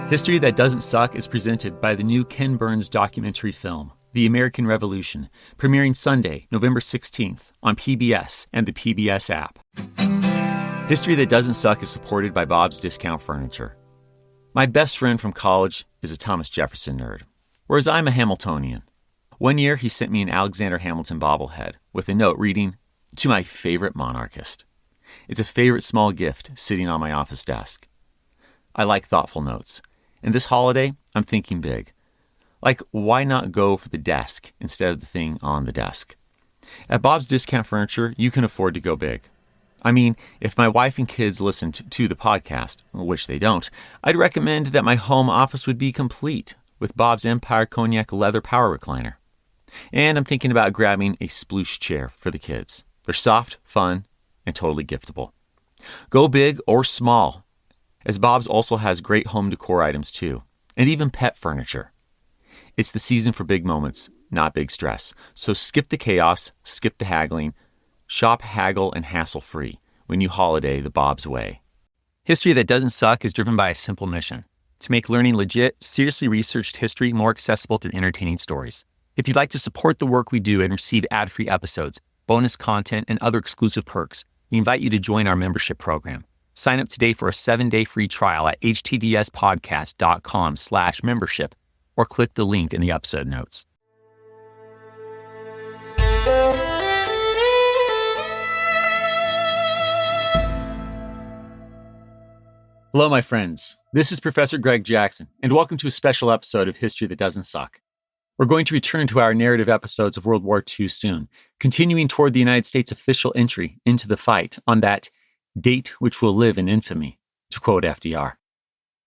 History That Doesn't Suck is presented by the new Ken Burns documentary film, The American Revolution, premiering Sunday, November 16th on PBS and the PBS app. History That Doesn't Suck is supported by Bob's Discount Furniture. My best friend from college is a Thomas Jefferson nerd, whereas I'm a Hamiltonian. One year, he sent me an Alexander Hamilton bobblehead with a note reading, "To my favorite monarchist." It's a favorite small gift sitting on my office desk. I like thoughtful notes. And this holiday, I'm thinking big. Like, why not go for the desk instead of the thing on the desk? At Bob's Discount Furniture, you can afford to go big. I mean, if my wife and kids listened to the podcast, which they don't, I'd recommend that my home office would be complete with Bob's Empire Cognac leather power recliner. And I'm thinking about grabbing a sploosh chair for the kids. They're soft, fun, and totally giftable. Go big or small, as Bob's also has great home decor items too, and even pet furniture. It's the season for big moments, not big stress. So skip the chaos, skip the haggling, shop haggle and hassle-free when you holiday the Bob's way. History That Doesn't Suck is driven by a simple mission: to make learning legit, seriously researched history more accessible through entertaining stories. If you'd like to support the work we do and receive ad-free episodes, bonus content, and other exclusive perks, we invite you to join our membership program. Sign up today for a 7-day free trial at htdspodcast.com/membership or click the link in the episode notes. Hello, my friends. This is Professor Greg Jackson, and welcome to a special episode of History That Doesn't Suck. We're going to return to our narrative episodes of World War II soon, continuing toward the United States' official entry into the fight on that date which will live in infamy, to quote FDR.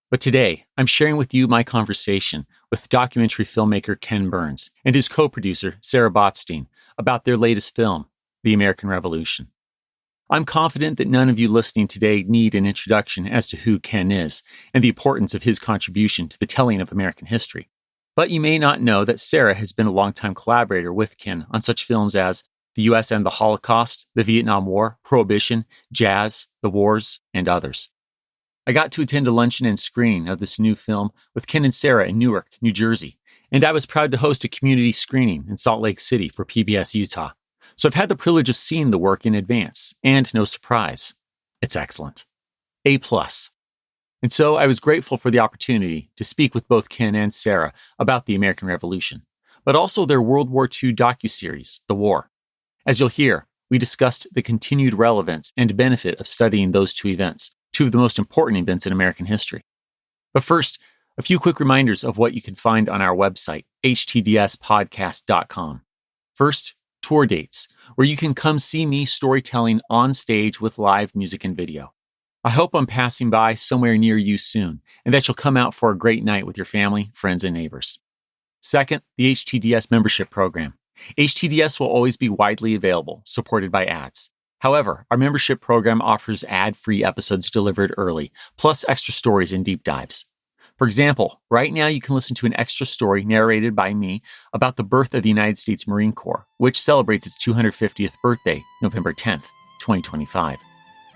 But today, I'm sharing with you my conversation with documentary filmmaker Ken Burns and his co-producer Sarah Botstein about their latest film, The American Revolution. I'm confident that none of you listening today need an introduction as to who Ken is and the importance of his contribution to the telling of American history. But you may not know that Sarah has been a longtime collaborator with Ken on such films as The U.S. and the Holocaust, the Vietnam War, Prohibition, Jazz, The Wars, and others. I got to attend a luncheon and screening of this new film with Ken and Sarah in Newark, New Jersey, and I was proud to host a community screening in Salt Lake City for PBS Utah. So I've had the privilege of seeing the work in advance, and no surprise, it's excellent. A+. And so I was grateful for the opportunity to speak with both Ken and Sarah about the American Revolution, but also their World War II docuseries, The War. As you'll hear, we discussed the continued relevance and benefit of studying those two events, two of the most important events in American history. But first, a few quick reminders of what you can find on our website, htdspodcast.com. First, tour dates, where you can come see me storytelling on stage with live music and video. I hope I'm passing by somewhere near you soon, and that you'll come out for a great night with your family, friends, and neighbors. Second, the HTDS membership program. HTDS will always be widely available, supported by ads. However, our membership program offers ad-free episodes delivered early, plus extra stories and deep dives. For example, right now you can listen to an extra story narrated by me about the birth of the United States Marine Corps, which celebrates its 250th birthday, November 10th, 2025.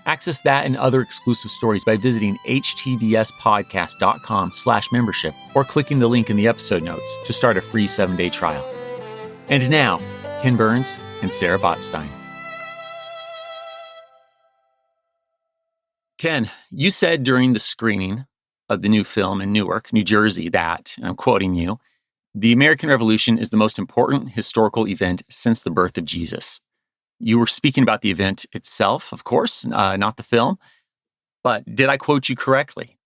Access that and other exclusive stories by visiting htdspodcast.com/membership or clicking the link in the episode notes to start a free 7-day trial. And now, Ken Burns and Sarah Botstein. Ken, you said during the screening of the new film in Newark, New Jersey, that, and I'm quoting you, "The American Revolution is the most important historical event since the birth of Jesus." You were speaking about the event itself, of course, not the film. But did I quote you correctly?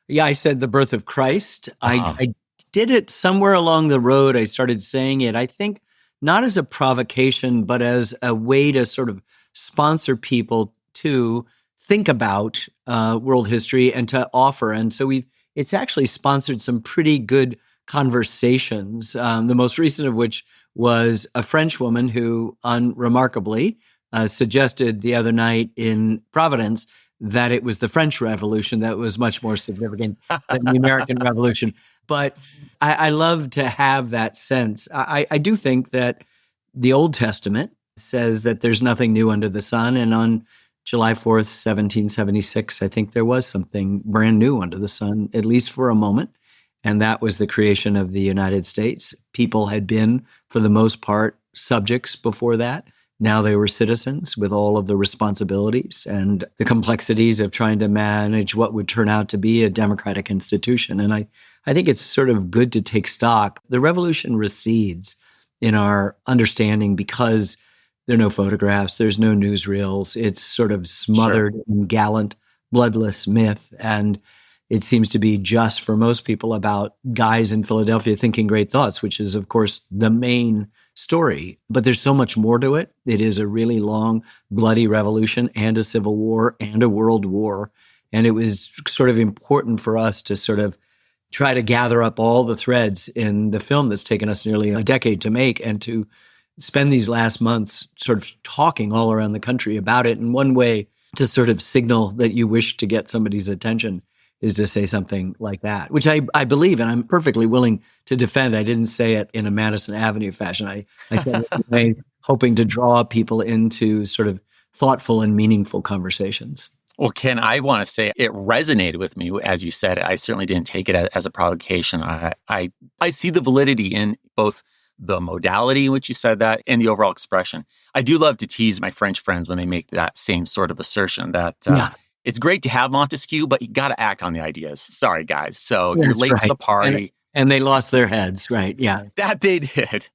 Yeah, I said the birth of Christ. I did it somewhere along the road. I started saying it, I think, not as a provocation, but as a way to sort of sponsor people to think about world history and to offer. And so it's actually sponsored some pretty good conversations, the most recent of which was a French woman who unremarkably suggested the other night in Providence that it was the French Revolution that was much more significant than the American Revolution. But I love to have that sense. I do think that the Old Testament says that there's nothing new under the sun, and on July 4th, 1776, I think there was something brand new under the sun, at least for a moment. And that was the creation of the United States. People had been, for the most part, subjects before that. Now they were citizens with all of the responsibilities and the complexities of trying to manage what would turn out to be a democratic institution. And I think it's sort of good to take stock. The revolution recedes in our understanding because there are no photographs, there's no newsreels. It's sort of smothered in gallant, bloodless myth. And it seems to be just for most people about guys in Philadelphia thinking great thoughts, which is, of course, the main story. But there's so much more to it. It is a really long, bloody revolution and a civil war and a world war. And it was sort of important for us to sort of try to gather up all the threads in the film that's taken us nearly a decade to make and to spend these last months sort of talking all around the country about it. And one way to sort of signal that you wish to get somebody's attention is to say something like that, which I believe, and I'm perfectly willing to defend. I didn't say it in a Madison Avenue fashion. I said it in a way hoping to draw people into sort of thoughtful and meaningful conversations. Well, Ken, I want to say it resonated with me, as you said. I certainly didn't take it as a provocation. I see the validity in both the modality in which you said that and the overall expression. I do love to tease my French friends when they make that same sort of assertion that it's great to have Montesquieu, but you got to act on the ideas. Sorry, guys. So you're late to the party. And they lost their heads, right? Yeah. That they did.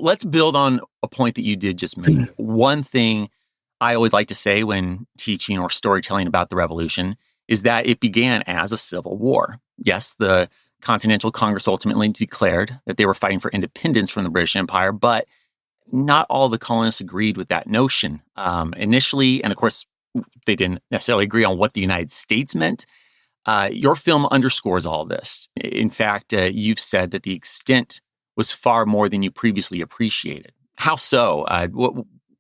Let's build on a point that you did just make. One thing I always like to say when teaching or storytelling about the revolution is that it began as a civil war. Yes, the Continental Congress ultimately declared that they were fighting for independence from the British Empire, but not all the colonists agreed with that notion initially. And of course, they didn't necessarily agree on what the United States meant. Your film underscores all this. In fact, you've said that the extent was far more than you previously appreciated. How so?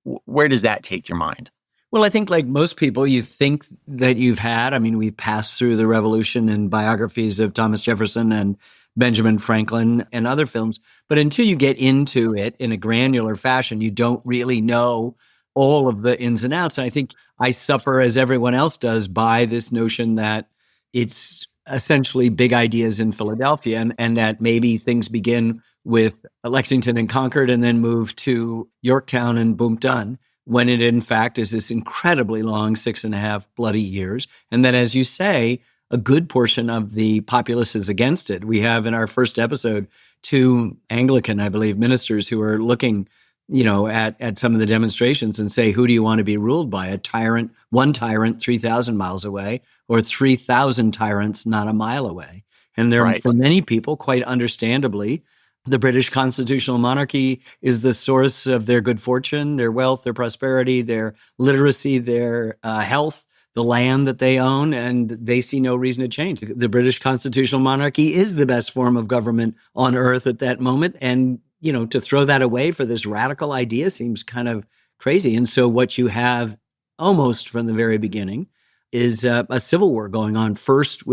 Where does that take your mind? Well, I think like most people, you think that you've had, I mean, we've passed through the revolution in biographies of Thomas Jefferson and Benjamin Franklin and other films. But until you get into it in a granular fashion, you don't really know all of the ins and outs. And I think I suffer, as everyone else does, by this notion that it's essentially big ideas in Philadelphia and that maybe things begin with Lexington and Concord and then move to Yorktown and boom, done. When it in fact is this incredibly long 6.5 bloody years. And then, as you say, a good portion of the populace is against it. We have in our first episode 2 Anglican, I believe, ministers who are looking, at some of the demonstrations and say, who do you want to be ruled by? A tyrant, one tyrant 3,000 miles away, or 3,000 tyrants not a mile away? And there, for many people, quite understandably, the British constitutional monarchy is the source of their good fortune, their wealth, their prosperity, their literacy, their health, the land that they own, and they see no reason to change. The British constitutional monarchy is the best form of government on earth at that moment. And, to throw that away for this radical idea seems kind of crazy. And so what you have almost from the very beginning is a civil war going on, first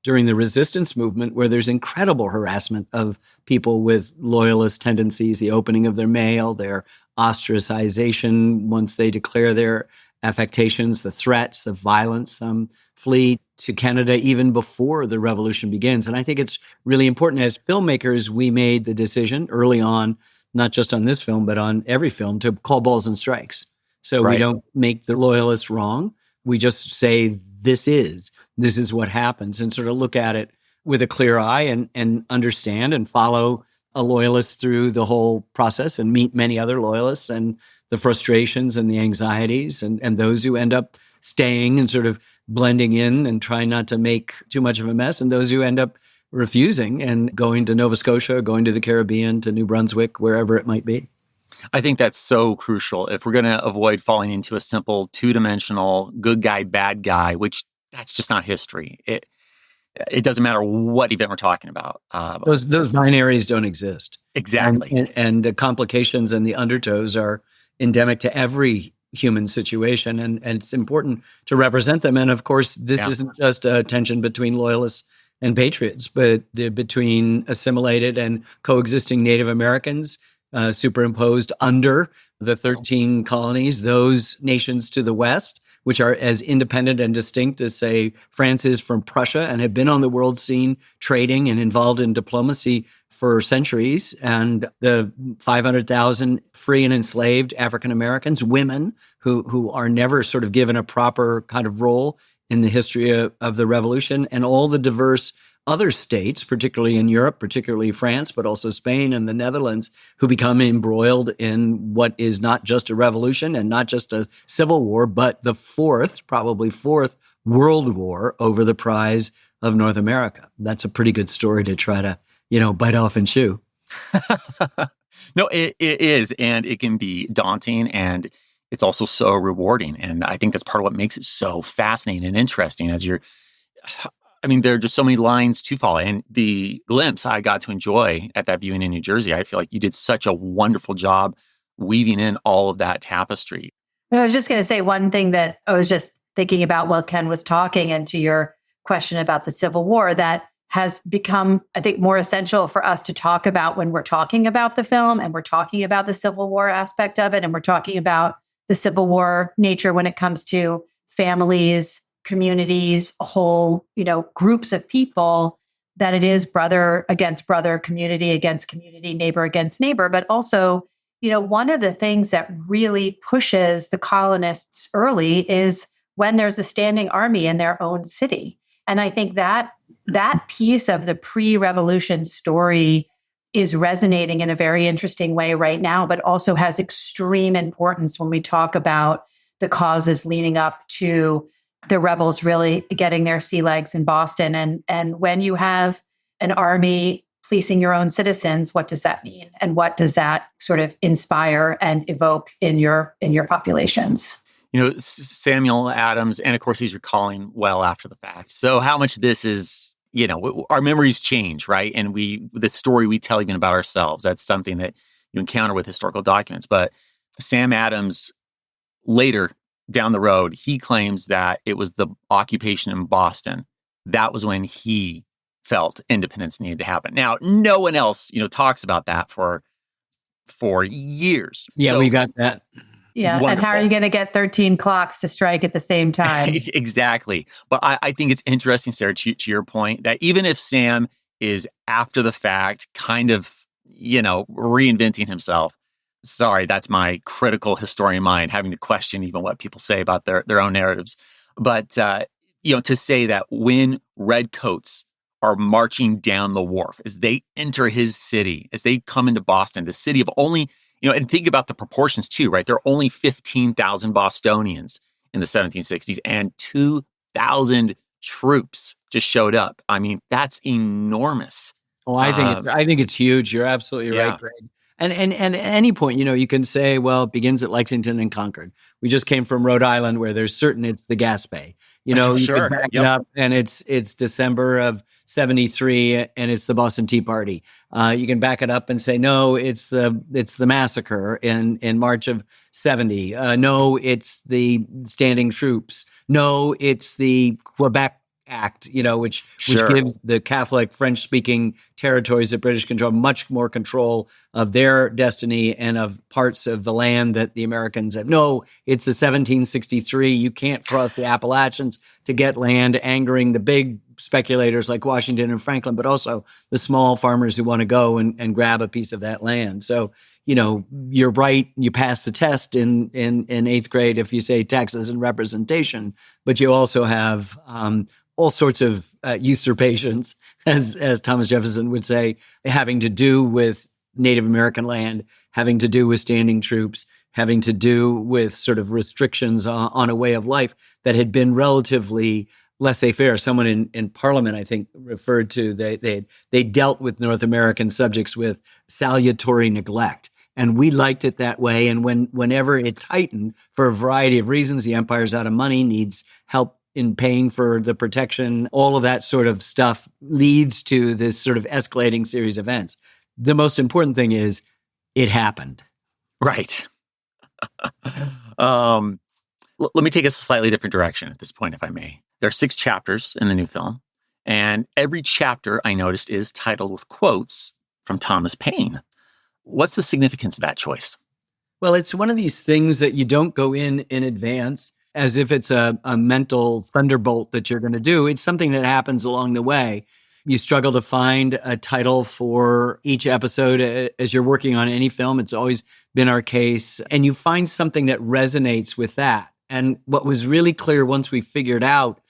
during the resistance movement, where there's incredible harassment of people with loyalist tendencies, the opening of their mail, their ostracization once they declare their affectations, the threats, the violence. Some flee to Canada even before the revolution begins. And I think it's really important. As filmmakers, we made the decision early on, not just on this film, but on every film, to call balls and strikes. So we don't make the loyalists wrong. We just say, this is what happens, and sort of look at it with a clear eye and understand and follow a loyalist through the whole process and meet many other loyalists and the frustrations and the anxieties and those who end up staying and sort of blending in and trying not to make too much of a mess, and those who end up refusing and going to Nova Scotia, going to the Caribbean, to New Brunswick, wherever it might be. I think that's so crucial. If we're going to avoid falling into a simple two-dimensional good guy, bad guy, which that's just not history. It doesn't matter what event we're talking about. Those binaries don't exist. Exactly. And the complications and the undertows are endemic to every human situation. And it's important to represent them. And of course, this isn't just a tension between loyalists and patriots, but between assimilated and coexisting Native Americans, superimposed under the 13 colonies, those nations to the west, which are as independent and distinct as, say, France is from Prussia, and have been on the world scene trading and involved in diplomacy for centuries. And the 500,000 free and enslaved African Americans, women who are never sort of given a proper kind of role in the history of the revolution, and all the diverse other states, particularly in Europe, particularly France, but also Spain and the Netherlands, who become embroiled in what is not just a revolution and not just a civil war, but the probably fourth world war over the prize of North America. That's a pretty good story to try to, bite off and chew. No, it is. And it can be daunting, and it's also so rewarding. And I think that's part of what makes it so fascinating and interesting there are just so many lines to follow. And the glimpse I got to enjoy at that viewing in New Jersey, I feel like you did such a wonderful job weaving in all of that tapestry. I was just going to say one thing that I was just thinking about while Ken was talking, and to your question about the Civil War, that has become, I think, more essential for us to talk about when we're talking about the film, and we're talking about the Civil War aspect of it, and we're talking about the Civil War nature when it comes to families, communities, whole, groups of people, that it is brother against brother, community against community, neighbor against neighbor. But also, one of the things that really pushes the colonists early is when there's a standing army in their own city. And I think that piece of the pre-revolution story is resonating in a very interesting way right now, but also has extreme importance when we talk about the causes leading up to the rebels really getting their sea legs in Boston. And when you have an army policing your own citizens, what does that mean? And what does that sort of inspire and evoke in your the Samuel Adams, and of course he's recalling well after the fact. So how much this is, our memories change, right? And the story we tell even about ourselves, that's something that you encounter with historical documents. But Sam Adams later down the road, he claims that it was the occupation in Boston. That was when he felt independence needed to happen. Now, no one else, talks about that for years. Yeah, we got that. Yeah, Wonderful. And how are you going to get 13 clocks to strike at the same time? Exactly. But I think it's interesting, Sarah, to your point, that even if Sam is after the fact, kind of, reinventing himself, sorry, that's my critical historian mind, having to question even what people say about their own narratives. But, to say that when redcoats are marching down the wharf, as they enter his city, as they come into Boston, the city of only, and think about the proportions too, right? There are only 15,000 Bostonians in the 1760s, and 2,000 troops just showed up. I mean, that's enormous. Oh, I think it's huge. You're absolutely right, Greg. And at any point, you can say, well, it begins at Lexington and Concord. We just came from Rhode Island, where there's certain it's the Gaspé. You Sure. can back it up, and it's December of 73, and it's the Boston Tea Party. You can back it up and say, no, it's the massacre in March of 70. No, it's the standing troops. No, it's the Quebec Act, which gives the Catholic French-speaking territories that British control much more control of their destiny and of parts of the land that the Americans have. No, it's the 1763. You can't cross the Appalachians to get land, angering the big speculators like Washington and Franklin, but also the small farmers who want to go and grab a piece of that land. So, you're right. You pass the test in eighth grade if you say taxes and representation, but you also have all sorts of usurpations, as Thomas Jefferson would say, having to do with Native American land, having to do with standing troops, having to do with sort of restrictions on a way of life that had been relatively laissez-faire. Someone in Parliament, I think, referred to they dealt with North American subjects with salutary neglect. And we liked it that way. And whenever it tightened for a variety of reasons, the empire's out of money, needs help in paying for the protection, all of that sort of stuff leads to this sort of escalating series of events. The most important thing is it happened. Right. Let me take a slightly different direction at this point, if I may. There are 6 chapters in the new film, and every chapter, I noticed, is titled with quotes from Thomas Paine. What's the significance of that choice? Well, it's one of these things that you don't go in advance as if it's a mental thunderbolt that you're going to do. It's something that happens along the way. You struggle to find a title for each episode as you're working on any film. It's always been our case. And you find something that resonates with that. And what was really clear once we figured out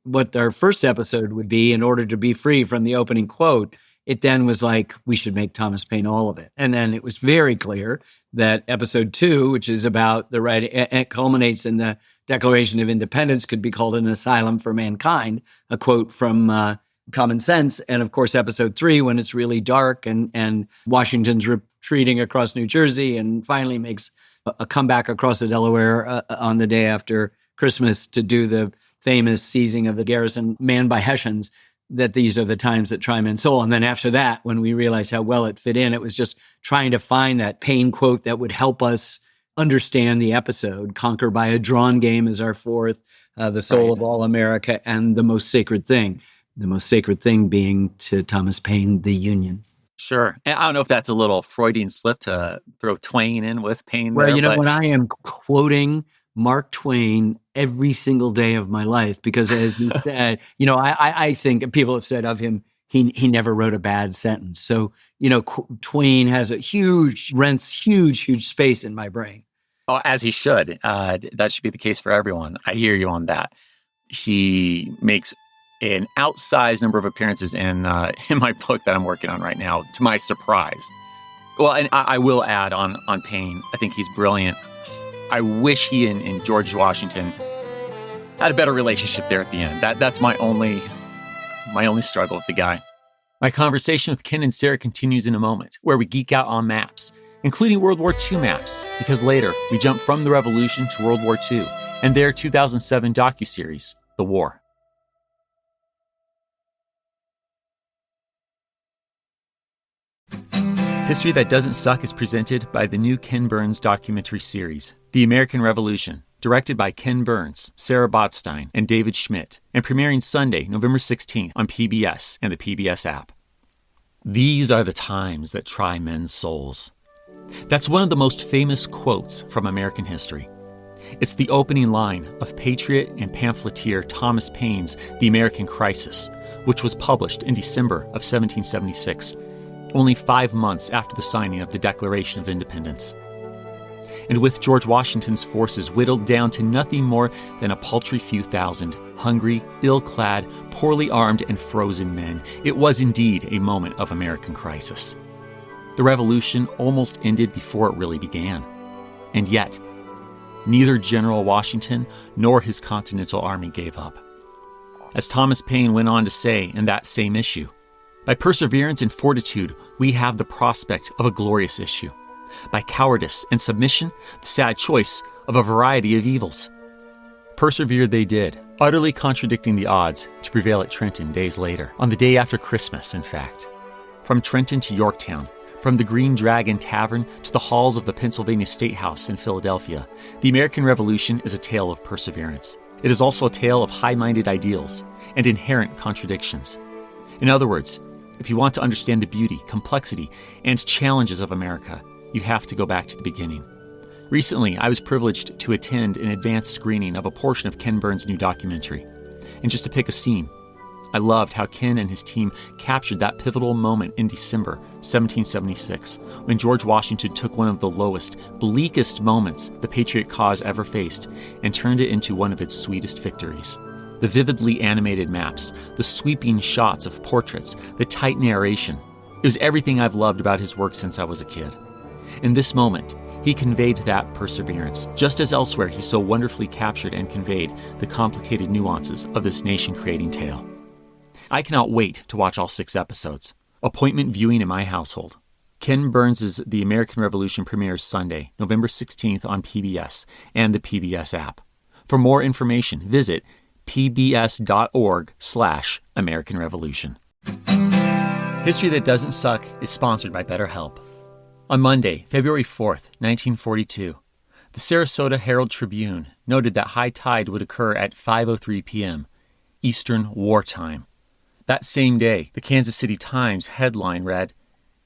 what our first episode would be in order to be free from the opening quote, it then was like, we should make Thomas Paine all of it. And then it was very clear that episode 2, which is about the right, it culminates in the Declaration of Independence, could be called an asylum for mankind, a quote from Common Sense. And of course, episode 3, when it's really dark and Washington's retreating across New Jersey and finally makes a comeback across the Delaware on the day after Christmas to do the famous seizing of the garrison manned by Hessians, that these are the times that try men's soul. And then after that, when we realized how well it fit in, it was just trying to find that Paine quote that would help us understand the episode. Conquer by a drawn game is our 4th, the soul of all America, and the most sacred thing. The most sacred thing being, to Thomas Paine, the Union. Sure. And I don't know if that's a little Freudian slip to throw Twain in with Paine. Well, there, when I am quoting Mark Twain every single day of my life, because as he said, I think people have said of him, he never wrote a bad sentence. So, Twain has rents huge space in my brain. Oh, as he should. That should be the case for everyone. I hear you on that. He makes an outsized number of appearances in my book that I'm working on right now, to my surprise. Well, and I will add on Paine, I think he's brilliant. I wish he and George Washington had a better relationship there at the end. That's my only struggle with the guy. My conversation with Ken and Sarah continues in a moment, where we geek out on maps, including World War II maps, because later we jump from the Revolution to World War II and their 2007 docuseries, The War. History That Doesn't Suck is presented by the new Ken Burns documentary series, The American Revolution, directed by Ken Burns, Sarah Botstein, and David Schmidt, and premiering Sunday, November 16th on PBS and the PBS app. These are the times that try men's souls. That's one of the most famous quotes from American history. It's the opening line of patriot and pamphleteer Thomas Paine's The American Crisis, which was published in December of 1776. Only 5 months after the signing of the Declaration of Independence. And with George Washington's forces whittled down to nothing more than a paltry few thousand, hungry, ill-clad, poorly armed, and frozen men, it was indeed a moment of American crisis. The revolution almost ended before it really began. And yet, neither General Washington nor his Continental Army gave up. As Thomas Paine went on to say in that same issue, by perseverance and fortitude, we have the prospect of a glorious issue. By cowardice and submission, the sad choice of a variety of evils. Persevere they did, utterly contradicting the odds, to prevail at Trenton days later, on the day after Christmas, in fact. From Trenton to Yorktown, from the Green Dragon Tavern to the halls of the Pennsylvania State House in Philadelphia, the American Revolution is a tale of perseverance. It is also a tale of high-minded ideals and inherent contradictions. In other words, if you want to understand the beauty, complexity, and challenges of America, you have to go back to the beginning. Recently, I was privileged to attend an advanced screening of a portion of Ken Burns' new documentary. And just to pick a scene, I loved how Ken and his team captured that pivotal moment in December 1776, when George Washington took one of the lowest, bleakest moments the patriot cause ever faced and turned it into one of its sweetest victories. The vividly animated maps, the sweeping shots of portraits, the tight narration. It was everything I've loved about his work since I was a kid. In this moment, he conveyed that perseverance, just as elsewhere he so wonderfully captured and conveyed the complicated nuances of this nation-creating tale. I cannot wait to watch all 6 episodes. Appointment viewing in my household. Ken Burns' The American Revolution premieres Sunday, November 16th on PBS and the PBS app. For more information, visit pbs.org/American Revolution. History That Doesn't Suck is sponsored by BetterHelp. On Monday, February 4th, 1942, the Sarasota Herald-Tribune noted that high tide would occur at 5:03 p.m. Eastern Wartime. That same day, the Kansas City Times headline read,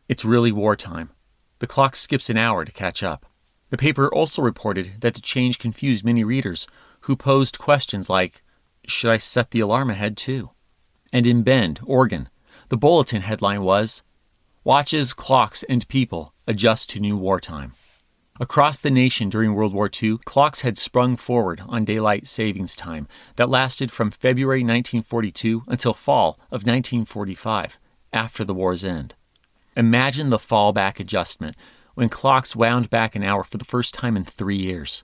"It's really wartime. The clock skips an hour to catch up." The paper also reported that the change confused many readers who posed questions like, should I set the alarm ahead too? And in Bend, Oregon, the bulletin headline was, Watches, Clocks, and People Adjust to New Wartime. Across the nation during World War II, clocks had sprung forward on daylight savings time that lasted from February 1942 until fall of 1945, after the war's end. Imagine the fallback adjustment when clocks wound back an hour for the first time in 3 years.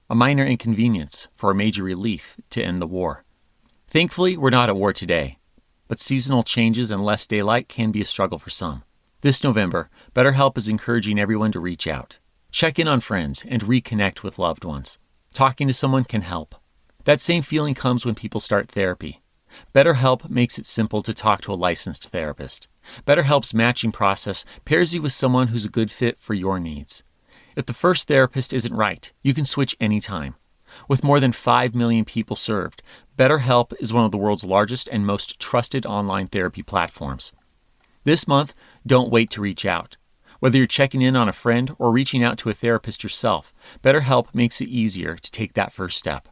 A minor inconvenience for a major relief to end the war. Thankfully, we're not at war today, but seasonal changes and less daylight can be a struggle for some. This November, BetterHelp is encouraging everyone to reach out. Check in on friends and reconnect with loved ones. Talking to someone can help. That same feeling comes when people start therapy. BetterHelp makes it simple to talk to a licensed therapist. BetterHelp's matching process pairs you with someone who's a good fit for your needs. If the first therapist isn't right, you can switch anytime. With more than 5 million people served, BetterHelp is one of the world's largest and most trusted online therapy platforms. This month, don't wait to reach out. Whether you're checking in on a friend or reaching out to a therapist yourself, BetterHelp makes it easier to take that first step.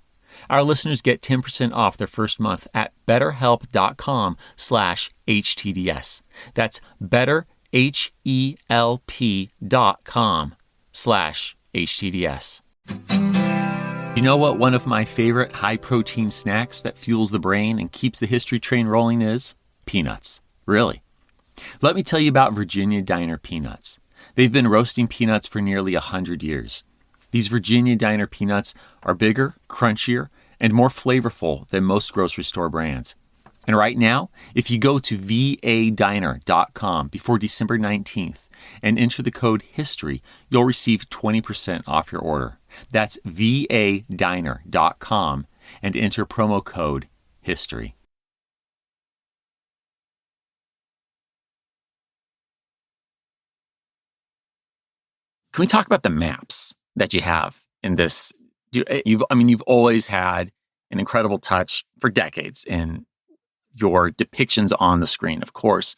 Our listeners get 10% off their first month at betterhelp.com/HTDS. That's betterhelp.com/HTDS. You know what one of my favorite high-protein snacks that fuels the brain and keeps the history train rolling is? Peanuts. Really. Let me tell you about Virginia Diner peanuts. They've been roasting peanuts for nearly 100 years. These Virginia Diner peanuts are bigger, crunchier, and more flavorful than most grocery store brands. And right now, if you go to vadiner.com before December 19th and enter the code HISTORY, you'll receive 20% off your order. That's vadiner.com and enter promo code HISTORY. Can we talk about the maps that you have in this? You've always had an incredible touch for decades in your depictions on the screen, of course.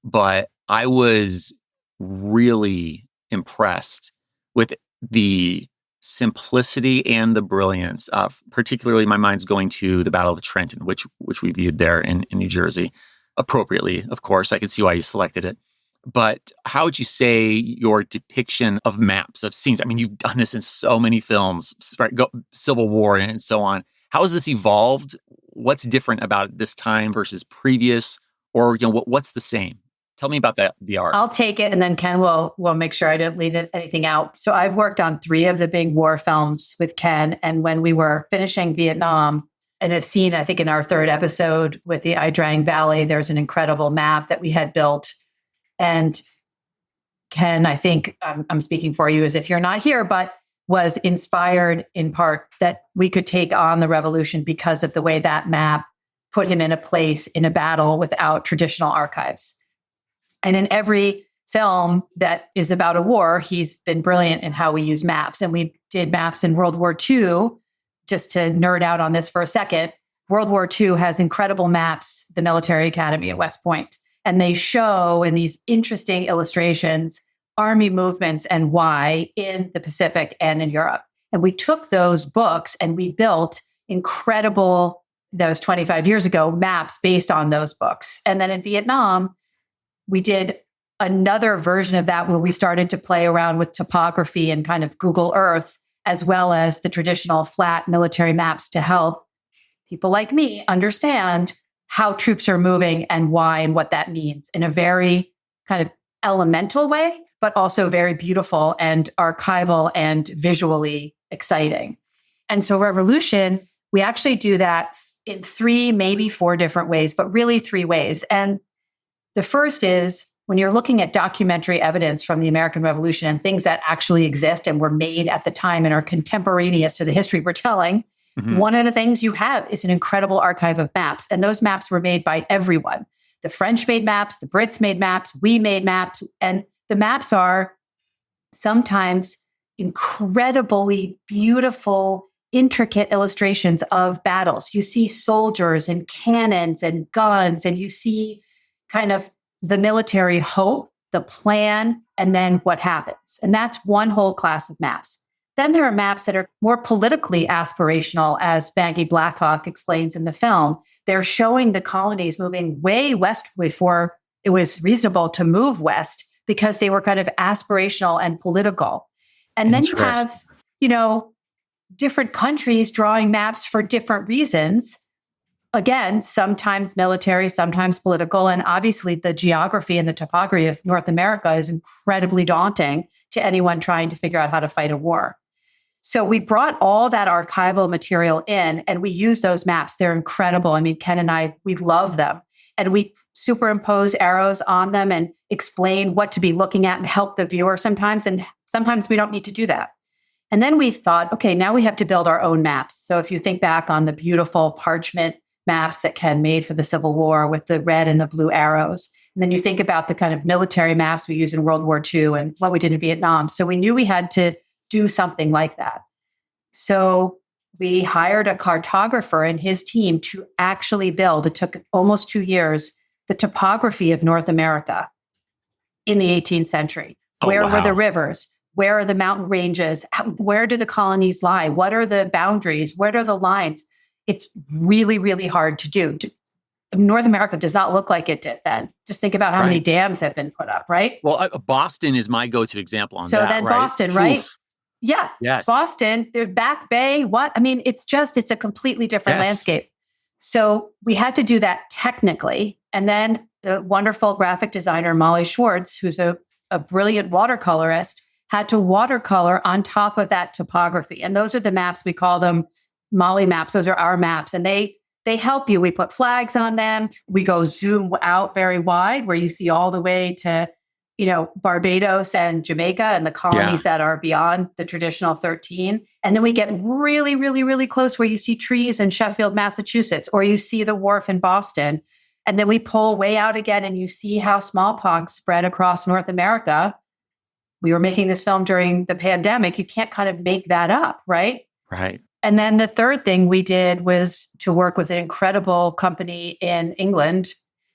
But I was really impressed with the simplicity and the brilliance of, particularly my mind's going to the Battle of Trenton, which we viewed there in New Jersey, appropriately, of course. I can see why you selected it. But how would you say your depiction of maps, of scenes? I mean, you've done this in so many films, right? Civil War and so on. How has this evolved? What's different about this time versus previous? Or what's the same? Tell me about the art. I'll take it, and then Ken will make sure I didn't leave anything out. So I've worked on 3 of the big war films with Ken, and when we were finishing Vietnam, in a scene, I think in our 3rd episode with the Ai Drang Valley, there's an incredible map that we had built. And Ken, I think I'm speaking for you as if you're not here, but was inspired in part that we could take on the revolution because of the way that map put him in a place in a battle without traditional archives. And in every film that is about a war, he's been brilliant in how we use maps. And we did maps in World War II. Just to nerd out on this for a second, World War II has incredible maps, the Military Academy at West Point. And they show in these interesting illustrations army movements and why in the Pacific and in Europe. And we took those books and we built incredible, that was 25 years ago, maps based on those books. And then in Vietnam, we did another version of that where we started to play around with topography and kind of Google Earth, as well as the traditional flat military maps to help people like me understand how troops are moving and why and what that means in a very kind of elemental way, but also very beautiful and archival and visually exciting. And so Revolution, we actually do that in 3, maybe 4 different ways, but really 3 ways. And the first is when you're looking at documentary evidence from the American Revolution and things that actually exist and were made at the time and are contemporaneous to the history we're telling, one of the things you have is an incredible archive of maps. And those maps were made by everyone. The French made maps, the Brits made maps, we made maps. And the maps are sometimes incredibly beautiful, intricate illustrations of battles. You see soldiers and cannons and guns, and you see kind of the military hope, the plan, and then what happens. And that's one whole class of maps. Then there are maps that are more politically aspirational, as Maggie Blackhawk explains in the film. They're showing the colonies moving way west before it was reasonable to move west because they were kind of aspirational and political. And then you have, different countries drawing maps for different reasons. Again, sometimes military, sometimes political. And obviously the geography and the topography of North America is incredibly daunting to anyone trying to figure out how to fight a war. So we brought all that archival material in and we use those maps. They're incredible. I mean, Ken and I, we love them. And we superimpose arrows on them and explain what to be looking at and help the viewer sometimes. And sometimes we don't need to do that. And then we thought, okay, now we have to build our own maps. So if you think back on the beautiful parchment maps that Ken made for the Civil War with the red and the blue arrows, and then you think about the kind of military maps we used in World War II and what we did in Vietnam. So we knew we had to do something like that. So we hired a cartographer and his team to actually build, it took almost 2 years, the topography of North America in the 18th century. Where were the rivers? Where are the mountain ranges? Where do the colonies lie? What are the boundaries? What are the lines? It's really, really hard to do. North America does not look like it did then. Just think about how many dams have been put up, right? Well, Boston is my go-to example on that. So then Boston, right? Yeah. Yes. Boston, the Back Bay, what? I mean, it's a completely different landscape. So we had to do that technically. And then the wonderful graphic designer, Molly Schwartz, who's a brilliant watercolorist, had to watercolor on top of that topography. And those are the maps, we call them Molly maps. Those are our maps. And they help you. We put flags on them. We go zoom out very wide where you see all the way to, Barbados and Jamaica and the colonies that are beyond the traditional 13. And then we get really, really, really close where you see trees in Sheffield, Massachusetts, or you see the wharf in Boston. And then we pull way out again and you see how smallpox spread across North America. We were making this film during the pandemic. You can't kind of make that up, right? Right. And then the third thing we did was to work with an incredible company in England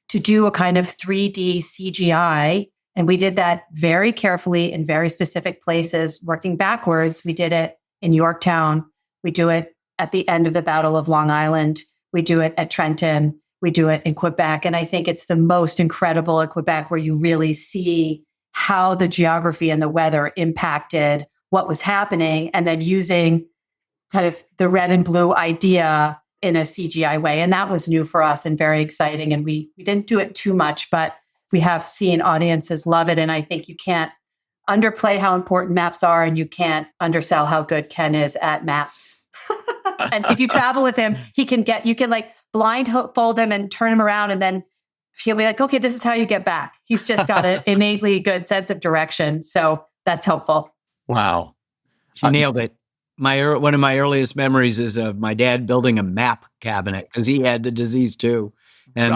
to do a kind of 3D CGI. And we did that very carefully in very specific places, working backwards. We did it in Yorktown. We do it at the end of the Battle of Long Island. We do it at Trenton. We do it in Quebec. And I think it's the most incredible at Quebec where you really see how the geography and the weather impacted what was happening, and then using kind of the red and blue idea in a CGI way. And that was new for us and very exciting. And we didn't do it too much, but we have seen audiences love it. And I think you can't underplay how important maps are, and you can't undersell how good Ken is at maps. And if you travel with him, you can like blindfold him and turn him around, and then he'll be like, okay, this is how you get back. He's just got an innately good sense of direction. So that's helpful. Wow. She nailed it. One of my earliest memories is of my dad building a map cabinet because he had the disease too. And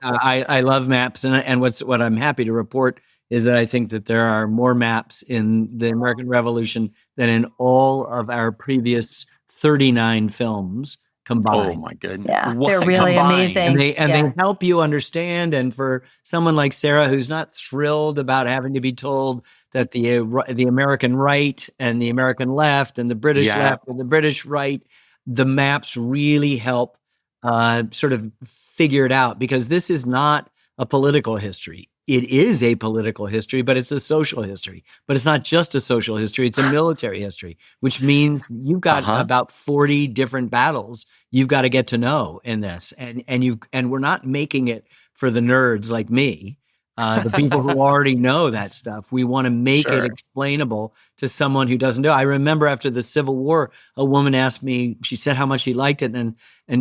I love maps. And what I'm happy to report is that I think that there are more maps in the American Revolution than in all of our previous 39 films combined. Oh my goodness. Yeah, they're really amazing. They help you understand. And for someone like Sarah, who's not thrilled about having to be told that the American right and the American left and the British left and the British right, the maps really help sort of figure it out, because this is not a political history. It is a political history, but it's a social history. But it's not just a social history, it's a military history, which means you've got about 40 different battles you've got to get to know in this. And we're not making it for the nerds like me, the people who already know that stuff. We want to make it explainable to someone who doesn't know. I remember after the Civil War, a woman asked me, she said how much she liked it and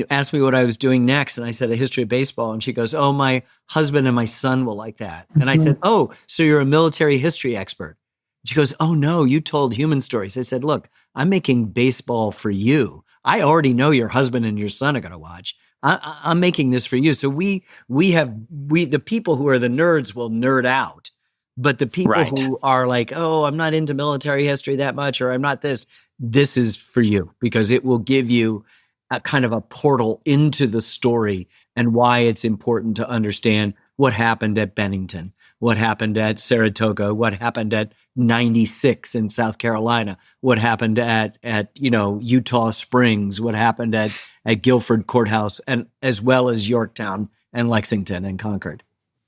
asked me what I was doing next. And I said, a history of baseball. And she goes, oh, my husband and my son will like that. And I said, oh, so you're a military history expert. She goes, oh, no, you told human stories. I said, look, I'm making baseball for you. I already know your husband and your son are going to watch. I'm making this for you. So we the people who are the nerds will nerd out, but the people who are like, oh, I'm not into military history that much, or I'm not this is for you, because it will give you a kind of a portal into the story and why it's important to understand what happened at Bennington, what happened at Saratoga, what happened at 96 in South Carolina, what happened at Utah Springs, what happened at Guilford Courthouse, and as well as Yorktown and Lexington and Concord.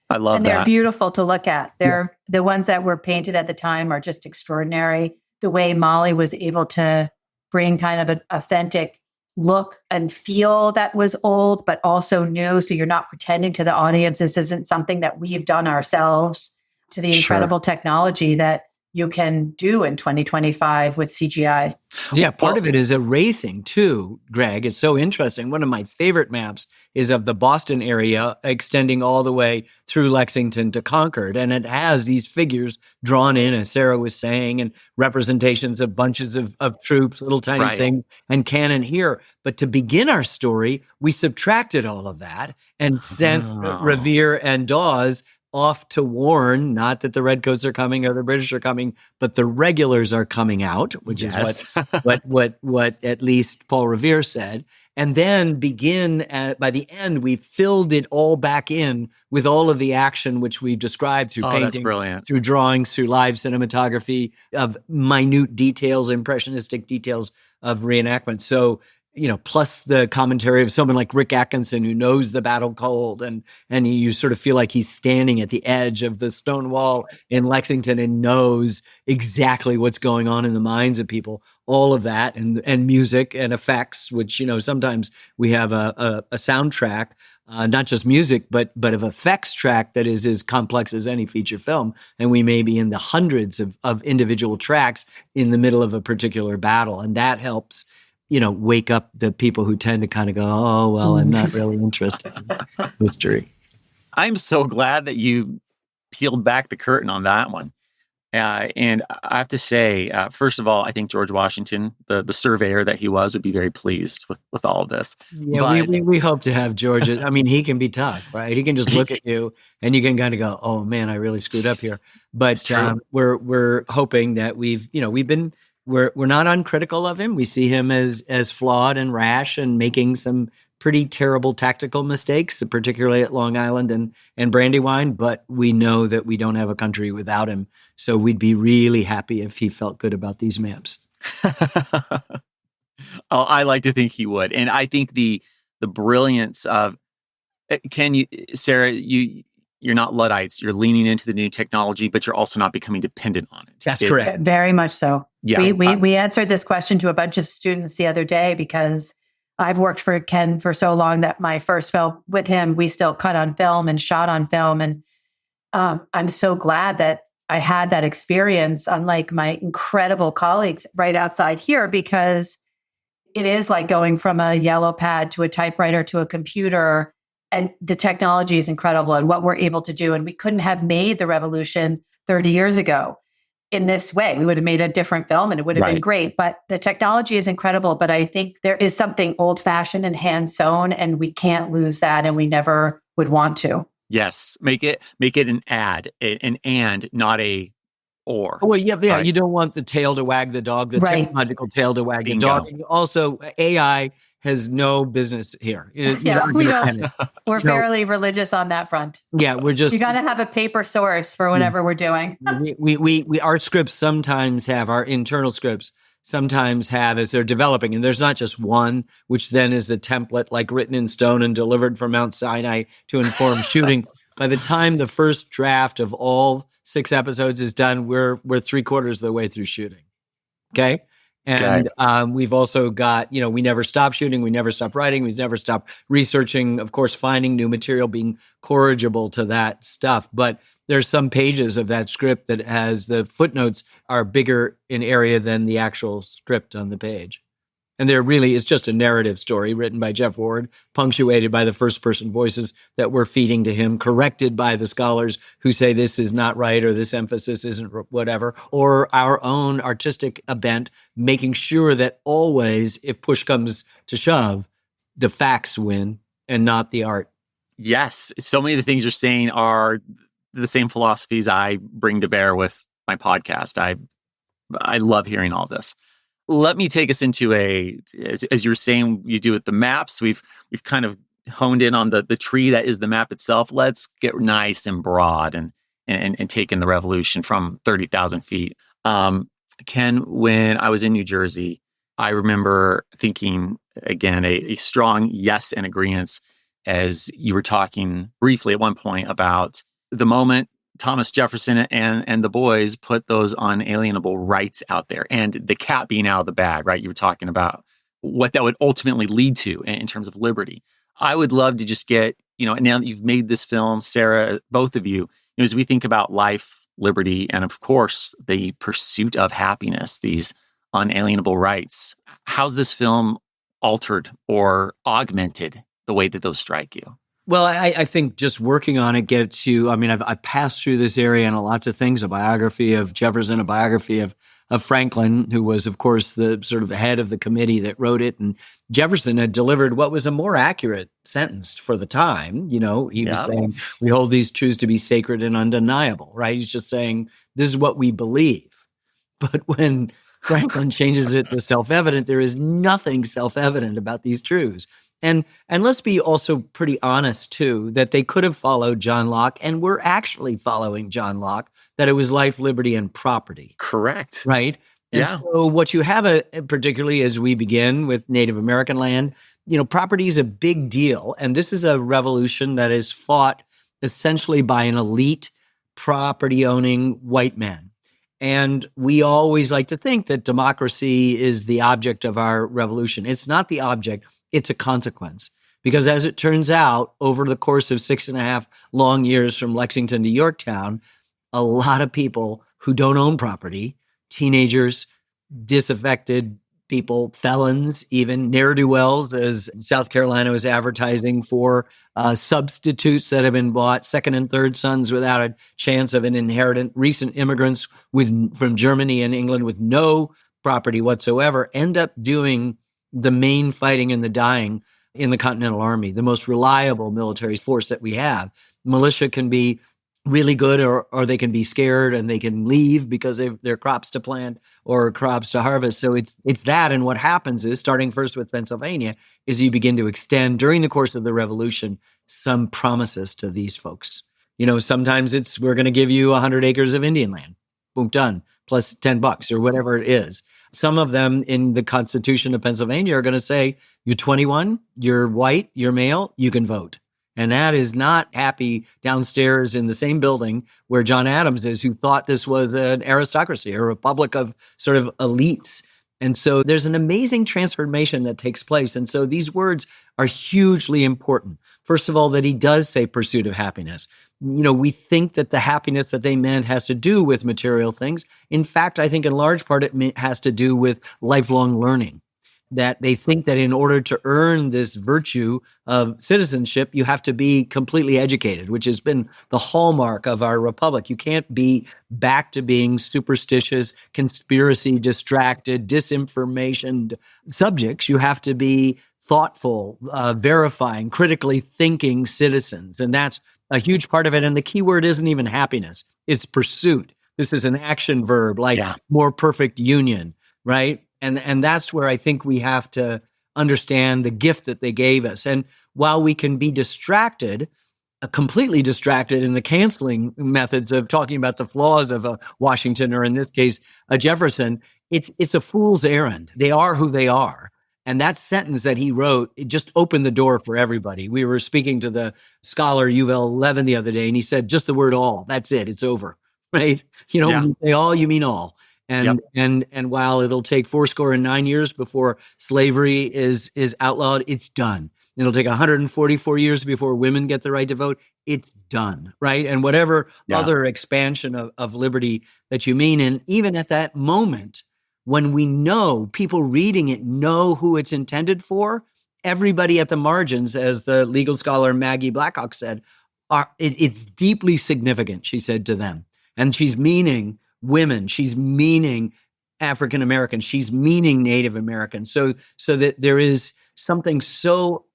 I love and that. they're beautiful to look at. They're the ones that were painted at the time are just extraordinary. The way Molly was able to bring kind of an authentic look and feel that was old, but also new. So you're not pretending to the audience this isn't something that we've done ourselves, to the incredible technology that you can do in 2025 with CGI. Yeah, part of it is erasing too, Greg. It's so interesting. One of my favorite maps is of the Boston area extending all the way through Lexington to Concord. And it has these figures drawn in, as Sarah was saying, and representations of bunches of troops, little tiny things, and cannon here. But to begin our story, we subtracted all of that and sent Revere and Dawes off to warn, not that the Redcoats are coming or the British are coming, but the regulars are coming out, which is what at least Paul Revere said. And then by the end, we filled it all back in with all of the action, which we've described through paintings, through drawings, through live cinematography of minute details, impressionistic details of reenactment. So, plus the commentary of someone like Rick Atkinson, who knows the battle cold, and you sort of feel like he's standing at the edge of the stone wall in Lexington and knows exactly what's going on in the minds of people. All of that, and music and effects, which, sometimes we have a soundtrack, not just music, but of effects track that is as complex as any feature film. And we may be in the hundreds of individual tracks in the middle of a particular battle. And that helps wake up the people who tend to kind of go, oh, well, I'm not really interested in history. I'm so glad that you peeled back the curtain on that one. And I have to say, first of all, I think George Washington, the surveyor that he was, would be very pleased with all of this. Yeah, we hope to have George. I mean, he can be tough, right? He can just look at you and you can kind of go, oh, man, I really screwed up here. But we're hoping that we're not uncritical of him. We see him as flawed and rash and making some pretty terrible tactical mistakes, particularly at Long Island and Brandywine, but we know that we don't have a country without him. So we'd be really happy if he felt good about these maps. I like to think he would. And I think the brilliance of, Sarah, you're not Luddites. You're leaning into the new technology, but you're also not becoming dependent on it. That's correct. Very much so. Yeah. We answered this question to a bunch of students the other day because I've worked for Ken for so long that my first film with him, we still cut on film and shot on film. And I'm so glad that I had that experience, unlike my incredible colleagues right outside here, because it is like going from a yellow pad to a typewriter to a computer. And the technology is incredible and what we're able to do. And we couldn't have made the revolution 30 years ago in this way. We would have made a different film and it would have been great. But the technology is incredible. But I think there is something old-fashioned and hand-sewn, and we can't lose that, and we never would want to. Yes. Make it an and, not a or. Well, yeah. Right. You don't want the tail to wag the dog, the technological tail to wag the dog. And also, AI has no business here. We're fairly religious on that front. Yeah, you got to have a paper source for whatever we're doing. Our scripts sometimes have, our internal scripts sometimes have, as they're developing, and there's not just one, which then is the template, like written in stone and delivered from Mount Sinai to inform shooting. By the time the first draft of all 6 episodes is done, we're 3/4 of the way through shooting. Okay. And we've also got, we never stop shooting. We never stop writing. We never stop researching, of course, finding new material, being corrigible to that stuff. But there's some pages of that script that has the footnotes are bigger in area than the actual script on the page. And there really is just a narrative story written by Jeff Ward, punctuated by the first person voices that we're feeding to him, corrected by the scholars who say this is not right or this emphasis isn't whatever, or our own artistic bent, making sure that always, if push comes to shove, the facts win and not the art. Yes. So many of the things you're saying are the same philosophies I bring to bear with my podcast. I love hearing all this. Let me take us into as you were saying, you do with the maps. We've kind of honed in on the tree that is the map itself. Let's get nice and broad and take in the revolution from 30,000 feet. Ken, when I was in New Jersey, I remember thinking, again, a strong yes and agreement as you were talking briefly at one point about the moment Thomas Jefferson and the boys put those unalienable rights out there and the cat being out of the bag, right? You were talking about what that would ultimately lead to in terms of liberty. I would love to just get, now that you've made this film, Sarah, both of you, as we think about life, liberty, and of course, the pursuit of happiness, these unalienable rights, how's this film altered or augmented the way that those strike you? Well, I think just working on it gets you, I've passed through this area and lots of things, a biography of Jefferson, a biography of Franklin, who was, of course, the sort of head of the committee that wrote it. And Jefferson had delivered what was a more accurate sentence for the time. He was saying, we hold these truths to be sacred and undeniable, right? He's just saying, this is what we believe. But when Franklin changes it to self-evident, there is nothing self-evident about these truths. And let's be also pretty honest, too, that they could have followed John Locke and were actually following John Locke, that it was life, liberty, and property. Correct. Right? And so what you have, particularly as we begin with Native American land, property is a big deal. And this is a revolution that is fought essentially by an elite property-owning white man. And we always like to think that democracy is the object of our revolution. It's not the object. It's a consequence. Because as it turns out, over the course of 6.5 long years from Lexington to Yorktown, a lot of people who don't own property, teenagers, disaffected people, felons, even ne'er-do-wells, as South Carolina was advertising for substitutes that have been bought, second and third sons without a chance of an inheritance, recent immigrants from Germany and England with no property whatsoever, end up doing the main fighting and the dying in the Continental Army, the most reliable military force that we have. Militia can be really good or they can be scared and they can leave because they're crops to plant or crops to harvest. So it's that. And what happens is, starting first with Pennsylvania, is you begin to extend during the course of the revolution some promises to these folks. Sometimes it's, we're going to give you 100 acres of Indian land. Boom, done. Plus $10 or whatever it is. Some of them in the Constitution of Pennsylvania are going to say, you're 21, you're white, you're male, you can vote. And that is not happy downstairs in the same building where John Adams is, who thought this was an aristocracy, a republic of sort of elites. And so there's an amazing transformation that takes place. And so these words are hugely important. First of all, that he does say pursuit of happiness. We think that the happiness that they meant has to do with material things. In fact, I think in large part it has to do with lifelong learning. That they think that in order to earn this virtue of citizenship, you have to be completely educated, which has been the hallmark of our republic. You can't be back to being superstitious, conspiracy distracted, disinformation subjects. You have to be thoughtful, verifying, critically thinking citizens. And that's a huge part of it. And the key word isn't even happiness. It's pursuit. This is an action verb, like more perfect union, right? And that's where I think we have to understand the gift that they gave us. And while we can be distracted, completely distracted in the canceling methods of talking about the flaws of a Washington, or in this case, a Jefferson, it's a fool's errand. They are who they are. And that sentence that he wrote, it just opened the door for everybody. We were speaking to the scholar Yuval Levin the other day, and he said, just the word all, that's it, it's over, right? When you say all, you mean all. And while it'll take 69 years before slavery is outlawed, it's done. It'll take 144 years before women get the right to vote. It's done, right? And whatever other expansion of liberty that you mean. And even at that moment, when we know, people reading it know who it's intended for, everybody at the margins, as the legal scholar Maggie Blackhawk said, it's deeply significant, she said to them. And she's meaning women, she's meaning African Americans, she's meaning Native Americans. So that there is something so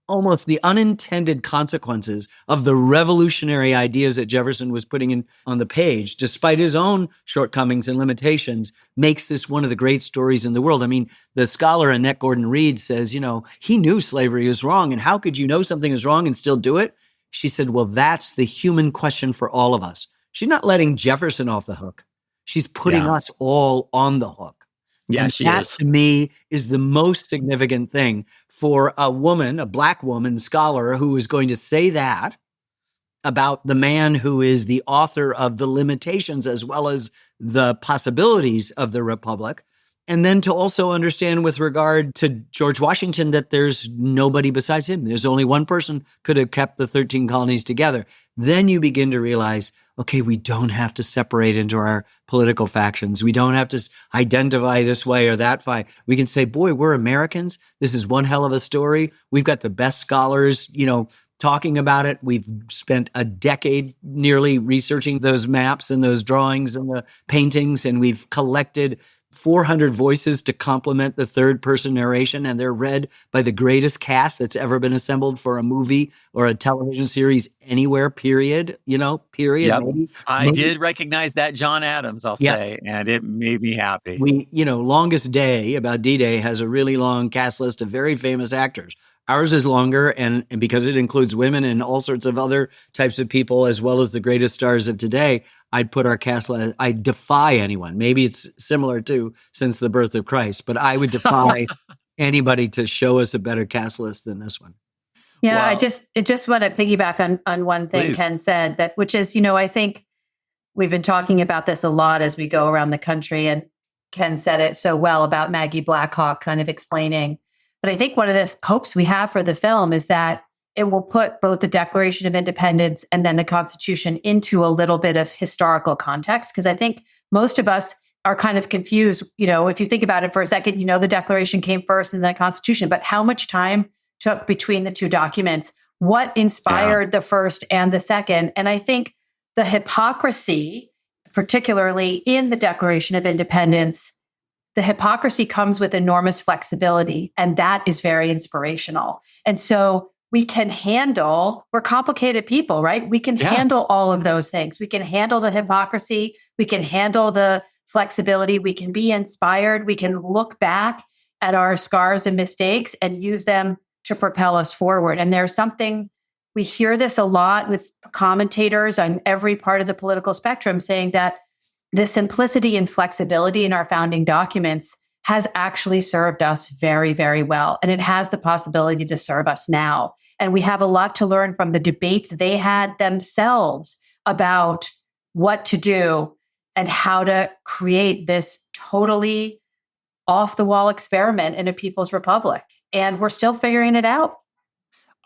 almost the unintended consequences of the revolutionary ideas that Jefferson was putting in on the page, despite his own shortcomings and limitations, makes this one of the great stories in the world. I mean, the scholar Annette Gordon-Reed says, he knew slavery was wrong. And how could you know something is wrong and still do it? She said, well, that's the human question for all of us. She's not letting Jefferson off the hook. She's putting us all on the hook. Yeah, and she that is. To me is the most significant thing for a woman, a Black woman scholar who is going to say that about the man who is the author of the limitations as well as the possibilities of the Republic. And then to also understand with regard to George Washington that there's nobody besides him. There's only one person could have kept the 13 colonies together. Then you begin to realize, okay, we don't have to separate into our political factions. We don't have to identify this way or that way. We can say, boy, we're Americans. This is one hell of a story. We've got the best scholars, talking about it. We've spent a decade nearly researching those maps and those drawings and the paintings, and we've collected 400 voices to complement the third person narration, and they're read by the greatest cast that's ever been assembled for a movie or a television series anywhere, period. Period. Yep. Maybe. I did recognize that John Adams, I'll say, and it made me happy. Longest Day about D-Day has a really long cast list of very famous actors. Ours is longer, and because it includes women and all sorts of other types of people, as well as the greatest stars of today, I'd put our cast list. I defy anyone. Maybe it's similar to Since the Birth of Christ, but I would defy anybody to show us a better cast list than this one. Yeah, wow. I just want to piggyback on one thing Please. Ken said, which is, I think we've been talking about this a lot as we go around the country, and Ken said it so well about Maggie Blackhawk kind of explaining. But I think one of the hopes we have for the film is that it will put both the Declaration of Independence and then the Constitution into a little bit of historical context. Because I think most of us are kind of confused. If you think about it for a second, the Declaration came first and then the Constitution. But how much time took between the two documents? What inspired the first and the second? And I think the hypocrisy, particularly in the Declaration of Independence, the hypocrisy comes with enormous flexibility, and that is very inspirational. And so we're complicated people, right? We can handle all of those things. We can handle the hypocrisy. We can handle the flexibility. We can be inspired. We can look back at our scars and mistakes and use them to propel us forward. And there's something, we hear this a lot with commentators on every part of the political spectrum saying that the simplicity and flexibility in our founding documents has actually served us very, very well. And it has the possibility to serve us now. And we have a lot to learn from the debates they had themselves about what to do and how to create this totally off-the-wall experiment in a people's republic. And we're still figuring it out.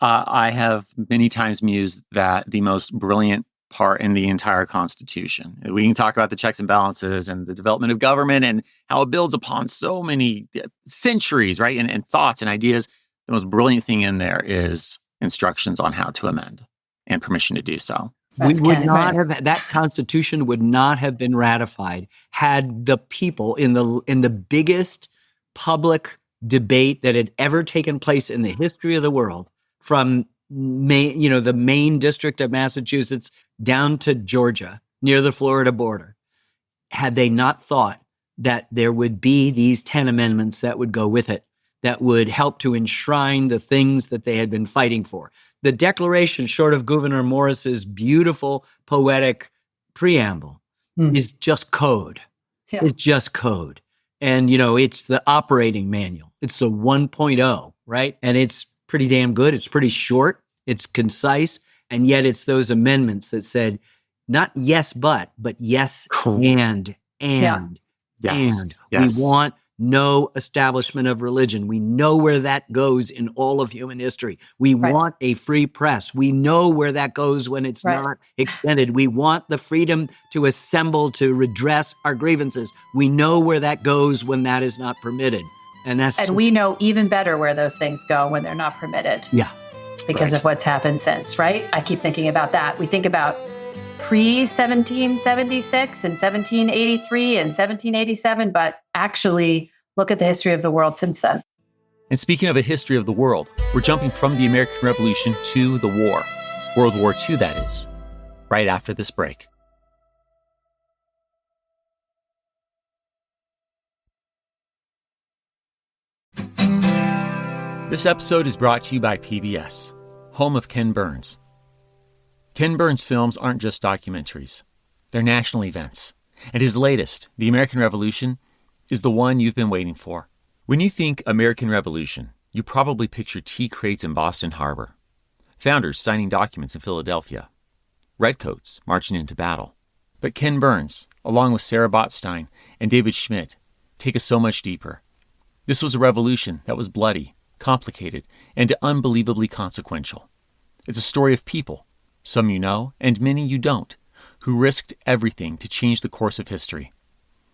I have many times mused that the most brilliant part in the entire Constitution. We can talk about the checks and balances and the development of government and how it builds upon so many centuries, right? And thoughts and ideas. The most brilliant thing in there is instructions on how to amend and permission to do so. That Constitution would not have been ratified had the people in the biggest public debate that had ever taken place in the history of the world, from the Maine district of Massachusetts down to Georgia, near the Florida border, had they not thought that there would be these 10 amendments that would go with it, that would help to enshrine the things that they had been fighting for. The Declaration, short of Gouverneur Morris's beautiful poetic preamble, is just code. Yeah. It's just code. And, it's the operating manual. It's the 1.0, right? And it's pretty damn good. It's pretty short. It's concise. And yet it's those amendments that said, not yes, but yes, and. Yes. We want no establishment of religion. We know where that goes in all of human history. We want a free press. We know where that goes when it's not expended. We want the freedom to assemble to redress our grievances. We know where that goes when that is not permitted. And we know even better where those things go when they're not permitted. Yeah. Because of what's happened since, right? I keep thinking about that. We think about pre-1776 and 1783 and 1787, but actually look at the history of the world since then. And speaking of a history of the world, we're jumping from the American Revolution to the war. World War II, that is. Right after this break. This episode is brought to you by PBS, home of Ken Burns. Ken Burns' films aren't just documentaries. They're national events. And his latest, The American Revolution, is the one you've been waiting for. When you think American Revolution, you probably picture tea crates in Boston Harbor, founders signing documents in Philadelphia, redcoats marching into battle. But Ken Burns, along with Sarah Botstein and David Schmidt, take us so much deeper. This was a revolution that was bloody, complicated, and unbelievably consequential. It's a story of people, some you know and many you don't, who risked everything to change the course of history.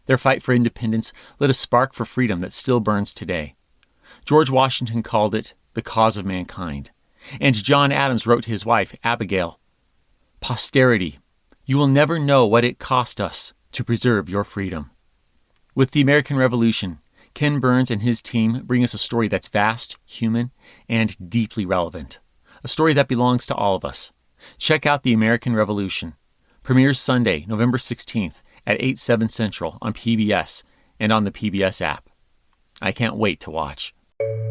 Their fight for independence lit a spark for freedom that still burns today. George Washington called it the cause of mankind. And John Adams wrote to his wife, Abigail, "Posterity, you will never know what it cost us to preserve your freedom." With the American Revolution, Ken Burns and his team bring us a story that's vast, human, and deeply relevant. A story that belongs to all of us. Check out The American Revolution. Premieres Sunday, November 16th at 8/7 Central on PBS and on the PBS app. I can't wait to watch.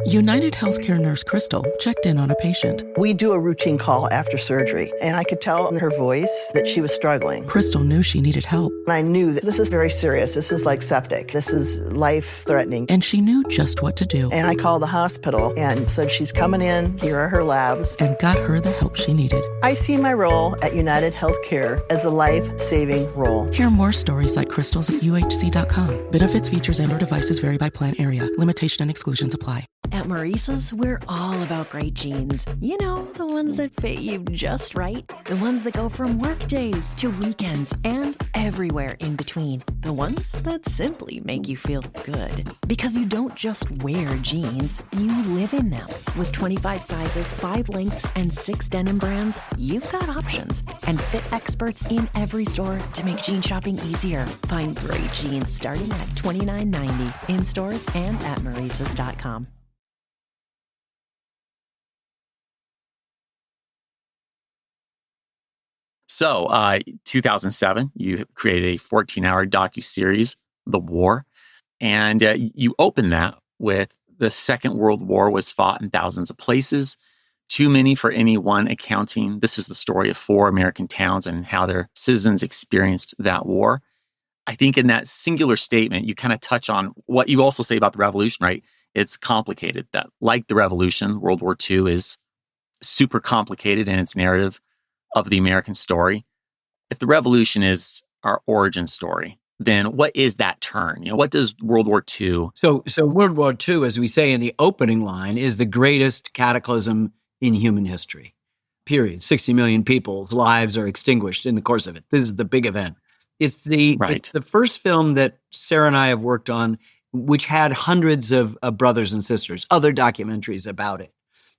United Healthcare nurse Crystal checked in on a patient. We do a routine call after surgery, and I could tell in her voice that she was struggling. Crystal knew she needed help. And I knew that this is very serious. This is like septic. This is life-threatening. And she knew just what to do. And I called the hospital and said, she's coming in. Here are her labs. And got her the help she needed. I see my role at United Healthcare as a life-saving role. Hear more stories like Crystal's at UHC.com. Benefits, features, and/or devices vary by plan area. Limitation and exclusions apply. At Maurice's, we're all about great jeans. You know, the ones that fit you just right. The ones that go from work days to weekends and everywhere in between. The ones that simply make you feel good. Because you don't just wear jeans, you live in them. With 25 sizes, 5 lengths, and 6 denim brands, you've got options. And fit experts in every store to make jean shopping easier. Find great jeans starting at $29.90 in stores and at Maurice's.com. So, 2007, you created a 14-hour docuseries, The War, and you opened that with the Second World War was fought in thousands of places, too many for any one accounting. This is the story of 4 American towns and how their citizens experienced that war. I think in that singular statement, you kind of touch on what you also say about the revolution, right? It's complicated. That, like the revolution, World War II is super complicated in its narrative of the American story. If the revolution is our origin story, then what is that turn? You know, what does World War II? So World War II, as we say in the opening line, is the greatest cataclysm in human history. Period. 60 million people's lives are extinguished in the course of it. This is the big event. It's the first film that Sarah and I have worked on, which had hundreds of brothers and sisters, other documentaries about it.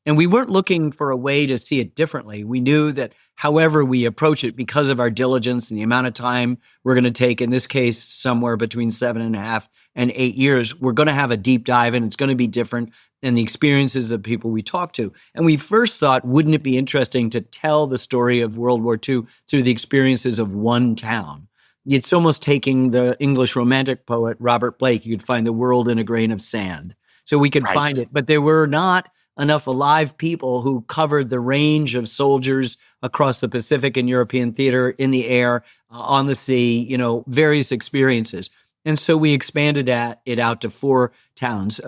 And we weren't looking for a way to see it differently. We knew that however we approach it, because of our diligence and the amount of time we're going to take, in this case, somewhere between 7.5 and 8 years, we're going to have a deep dive and it's going to be different than the experiences of people we talk to. And we first thought, wouldn't it be interesting to tell the story of World War II through the experiences of one town? It's almost taking the English Romantic poet Robert Blake. You could find the world in a grain of sand. So we could find it, but there were not enough alive people who covered the range of soldiers across the Pacific and European theater, in the air, on the sea, you know, various experiences. And so we expanded it out to 4 towns.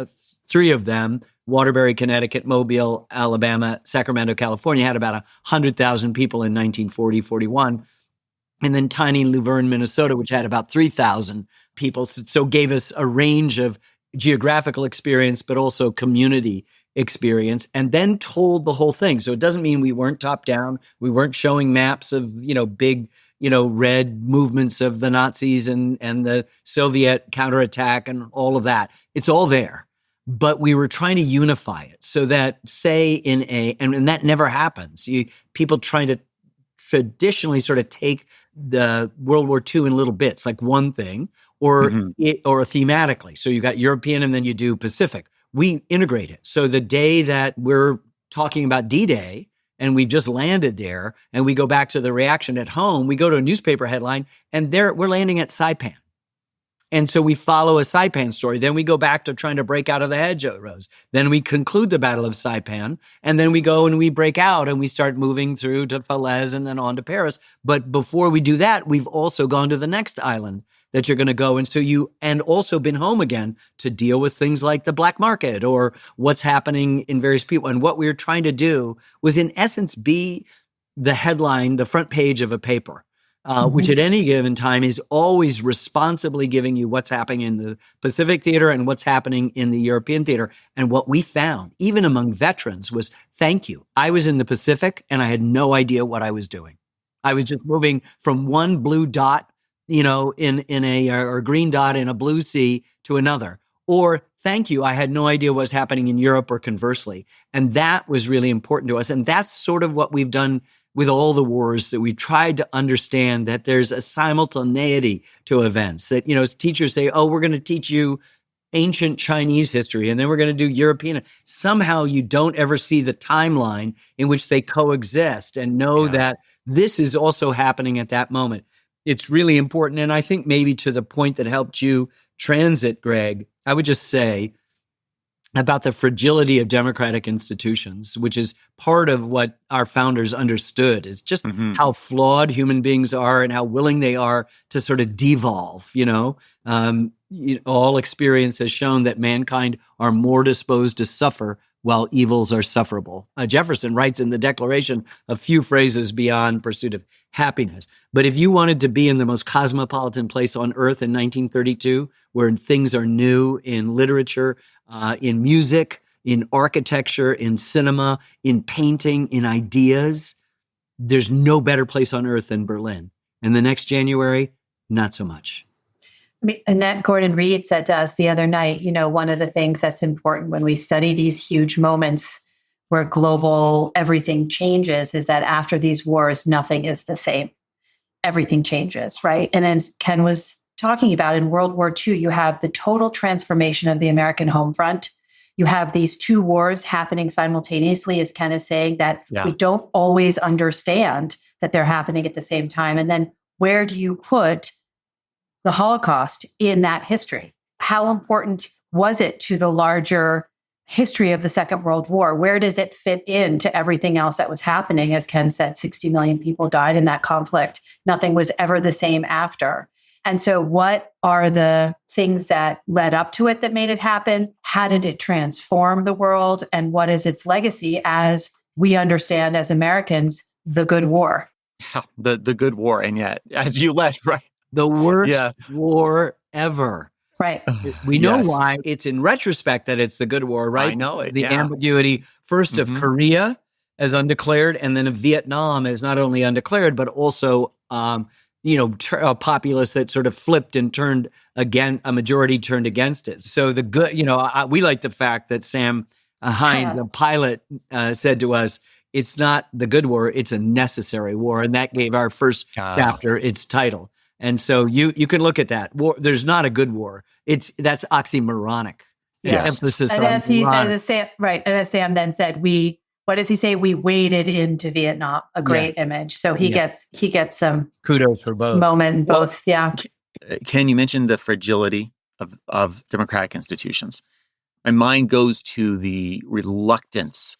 3 of them, Waterbury, Connecticut, Mobile, Alabama, Sacramento, California, had about 100,000 people in 1940-41. And then tiny Luverne, Minnesota, which had about 3,000 people. So gave us a range of geographical experience, but also community experience, and then told the whole thing. So it doesn't mean we weren't top down. We weren't showing maps of, big, red movements of the Nazis and the Soviet counterattack and all of that. It's all there. But we were trying to unify it so that, say, and that never happens. People trying to traditionally sort of take the World War II in little bits, like one thing, or thematically. So you got European and then you do Pacific. we integrate it. So the day that we're talking about D-Day and we just landed there and we go back to the reaction at home, we go to a newspaper headline and there we're landing at Saipan. And so we follow a Saipan story. Then we go back to trying to break out of the hedgerows. Then we conclude the Battle of Saipan. And then we go and we break out and we start moving through to Falaise and then on to Paris. But before we do that, we've also gone to the next island that you're going to go. And also been home again to deal with things like the black market or what's happening in various people. And what we were trying to do was in essence be the headline, the front page of a paper. Which at any given time is always responsibly giving you what's happening in the Pacific theater and what's happening in the European theater. And what we found, even among veterans, was thank you. I was in the Pacific and I had no idea what I was doing. I was just moving from one blue dot, in a or green dot in a blue sea to another. Or thank you, I had no idea what was happening in Europe or conversely. And that was really important to us. And that's sort of what we've done with all the wars, that we tried to understand that there's a simultaneity to events, that, as teachers say, oh, we're going to teach you ancient Chinese history, and then we're going to do European. Somehow you don't ever see the timeline in which they coexist and know that this is also happening at that moment. It's really important. And I think maybe to the point that helped you transit, Greg, I would just say about the fragility of democratic institutions, which is part of what our founders understood, is just how flawed human beings are and how willing they are to sort of devolve. All experience has shown that mankind are more disposed to suffer while evils are sufferable. Jefferson writes in the Declaration a few phrases beyond pursuit of happiness. But if you wanted to be in the most cosmopolitan place on earth in 1932, where things are new in literature, in music, in architecture, in cinema, in painting, in ideas, there's no better place on earth than Berlin. And the next January, not so much. Annette Gordon-Reed said to us the other night, one of the things that's important when we study these huge moments where global everything changes is that after these wars, nothing is the same. Everything changes, right? And as Ken was talking about, in World War II, you have the total transformation of the American home front. You have these two wars happening simultaneously, as Ken is saying, that we don't always understand that they're happening at the same time. And then where do you put the Holocaust in that history? How important was it to the larger history of the Second World War? Where does it fit into everything else that was happening? As Ken said, 60 million people died in that conflict. Nothing was ever the same after. And so what are the things that led up to it that made it happen? How did it transform the world? And what is its legacy as we understand as Americans, the good war? Yeah, the good war. And yet, as you led, right? The worst war ever. Right. We know why. It's in retrospect that it's the good war, right? I know it. The ambiguity first of Korea as undeclared, and then of Vietnam as not only undeclared, but also, a populace that sort of flipped and turned again, a majority turned against it. So the good, we like the fact that Sam Hines, a pilot, said to us, it's not the good war, it's a necessary war. And that gave our first chapter its title. And so you can look at that. War, there's not a good war. That's oxymoronic. Yes. Emphasis and on as Sam then said, what does he say? We waded into Vietnam, a great image. So he gets some kudos for both. Moment in both. Ken, you mentioned the fragility of democratic institutions. My mind goes to the reluctance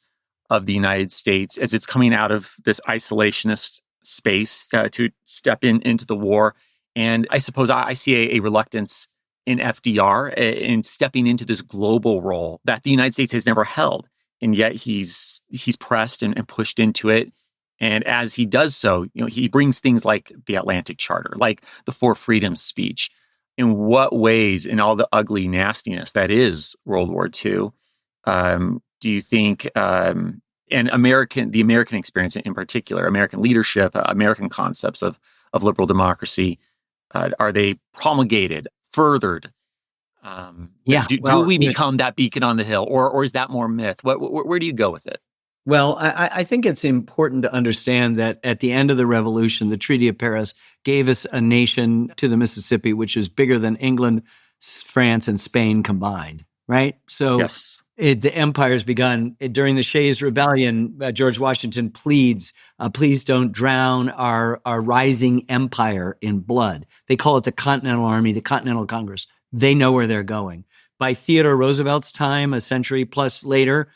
of the United States as it's coming out of this isolationist space to step into the war. And I suppose I see a reluctance in FDR in stepping into this global role that the United States has never held. And yet he's pressed and pushed into it. And as he does so, he brings things like the Atlantic Charter, like the Four Freedoms speech. In what ways, in all the ugly nastiness that is World War II, do you think, and the American experience in particular, American leadership, American concepts of liberal democracy, are they promulgated, furthered? Do we become that beacon on the hill, or is that more myth? Where do you go with it? Well, I think it's important to understand that at the end of the revolution, the Treaty of Paris gave us a nation to the Mississippi, which is bigger than England, France, and Spain combined, right? So The empire's begun. During the Shays' Rebellion, George Washington pleads, please don't drown our rising empire in blood. They call it the Continental Army, the Continental Congress. They know where they're going. By Theodore Roosevelt's time, a century plus later,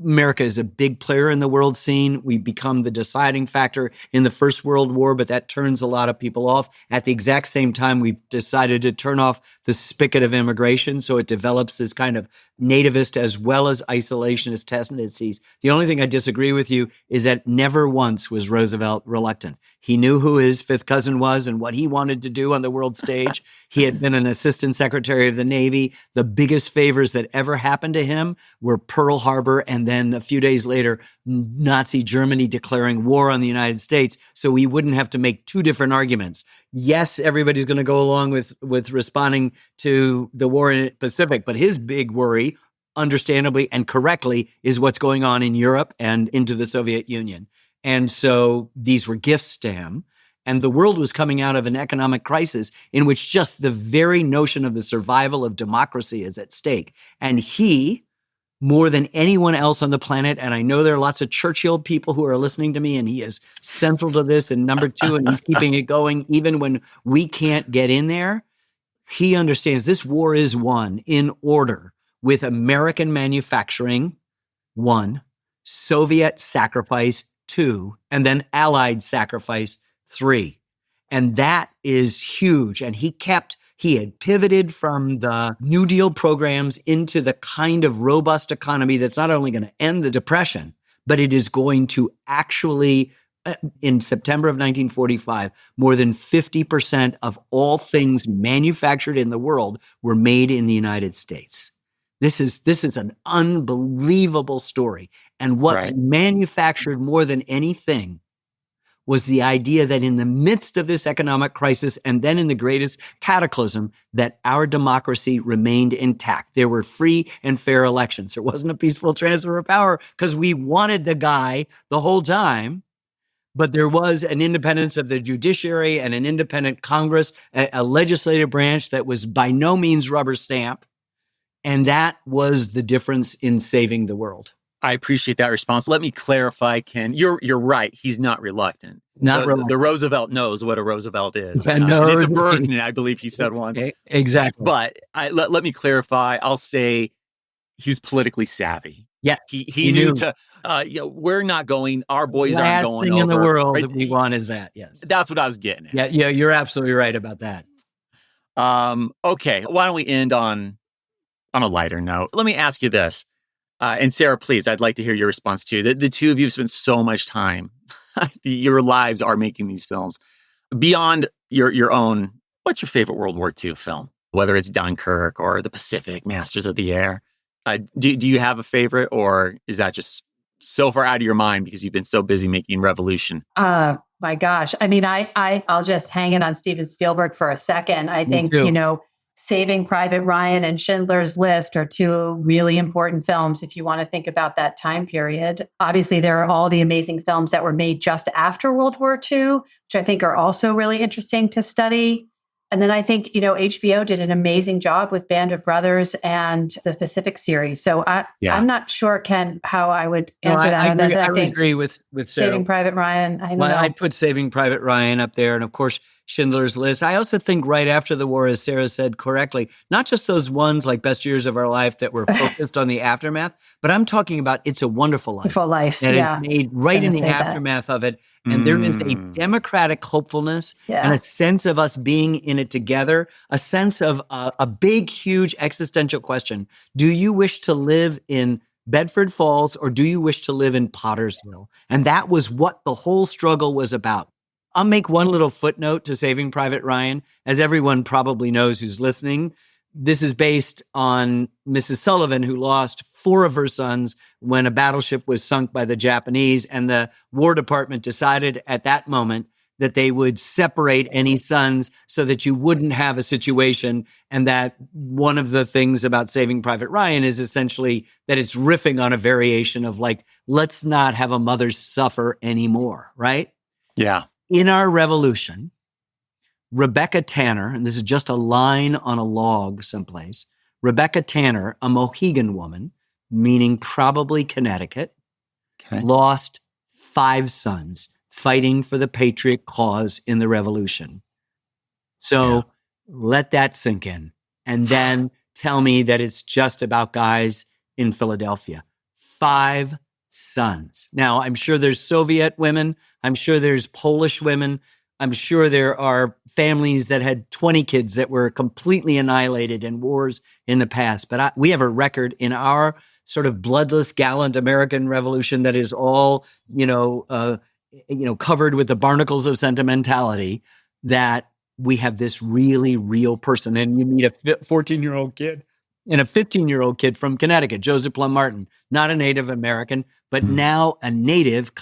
America is a big player in the world scene. We become the deciding factor in the First World War, but that turns a lot of people off. At the exact same time, we've decided to turn off the spigot of immigration, so it develops this kind of nativist as well as isolationist tendencies. The only thing I disagree with you is that never once was Roosevelt reluctant. He knew who his fifth cousin was and what he wanted to do on the world stage. He had been an assistant secretary of the Navy. The biggest favors that ever happened to him were Pearl Harbor, and then a few days later, Nazi Germany declaring war on the United States, so we wouldn't have to make two different arguments. Yes, everybody's going to go along with responding to the war in the Pacific, but his big worry, understandably and correctly, is what's going on in Europe and into the Soviet Union. And so these were gifts to him. And the world was coming out of an economic crisis in which just the very notion of the survival of democracy is at stake. And he, more than anyone else on the planet, and I know there are lots of Churchill people who are listening to me, and he is central to this, and number two, and he's keeping it going even when we can't get in there. He understands this war is won in order with American manufacturing, 1, Soviet sacrifice, 2, and then Allied sacrifice, 3. And that is huge. And he had pivoted from the New Deal programs into the kind of robust economy that's not only going to end the Depression, but it is going to actually, in September of 1945, more than 50% of all things manufactured in the world were made in the United States. This is an unbelievable story. And what manufactured more than anything was the idea that in the midst of this economic crisis and then in the greatest cataclysm, that our democracy remained intact. There were free and fair elections. There wasn't a peaceful transfer of power because we wanted the guy the whole time, but there was an independence of the judiciary and an independent Congress, a legislative branch that was by no means rubber stamp. And that was the difference in saving the world. I appreciate that response. Let me clarify, Ken. You're right. He's not reluctant. The Roosevelt knows what a Roosevelt is. It's a burden, I believe he said once. Exactly. But let me clarify. I'll say he was politically savy. Yeah, he knew to. We're not going. Our boys aren't going. Thing over. In the world that we want is that. Yes, that's what I was getting at. Yeah, you're absolutely right about that. Okay, why don't we end on a lighter note? Let me ask you this. And Sarah, please, I'd like to hear your response too. The two of you have spent so much time. Your lives are making these films. Beyond your own, what's your favorite World War II film? Whether it's Dunkirk or The Pacific, Masters of the Air. Do you have a favorite, or is that just so far out of your mind because you've been so busy making Revolution? My gosh. I mean, I'll just hang it on Steven Spielberg for a second. I think, Saving Private Ryan and Schindler's List are two really important films if you want to think about that time period. Obviously, there are all the amazing films that were made just after World War II, which I think are also really interesting to study. And then I think, HBO did an amazing job with Band of Brothers and the Pacific series. So I'm not sure, Ken, how I would answer that. I would agree with Sarah. Saving Private Ryan. I don't know. I'd put Saving Private Ryan up there. And of course, Schindler's List. I also think right after the war, as Sarah said correctly, not just those ones like Best Years of Our Life that were focused on the aftermath, but I'm talking about It's a Wonderful Life. Wonderful Life, that is made right in the aftermath of it. And there is a democratic hopefulness and a sense of us being in it together, a sense of a big, huge existential question. Do you wish to live in Bedford Falls or do you wish to live in Pottersville? And that was what the whole struggle was about. I'll make one little footnote to Saving Private Ryan. As everyone probably knows who's listening, this is based on Mrs. Sullivan, who lost 4 of her sons when a battleship was sunk by the Japanese, and the War Department decided at that moment that they would separate any sons so that you wouldn't have a situation. And that one of the things about Saving Private Ryan is essentially that it's riffing on a variation of let's not have a mother suffer anymore, right? Yeah. In our revolution, Rebecca Tanner, and this is just a line on a log someplace, Rebecca Tanner, a Mohegan woman, meaning probably Connecticut, lost 5 sons fighting for the patriot cause in the Revolution. So let that sink in. And then tell me that it's just about guys in Philadelphia. 5 sons. Now, I'm sure there's Soviet women. I'm sure there's Polish women. I'm sure there are families that had 20 kids that were completely annihilated in wars in the past. But we have a record in our sort of bloodless, gallant American Revolution that is all, covered with the barnacles of sentimentality, that we have this really real person. And you meet a 14-year-old kid and a 15-year-old kid from Connecticut, Joseph Plum Martin, not a Native American, but now a Native,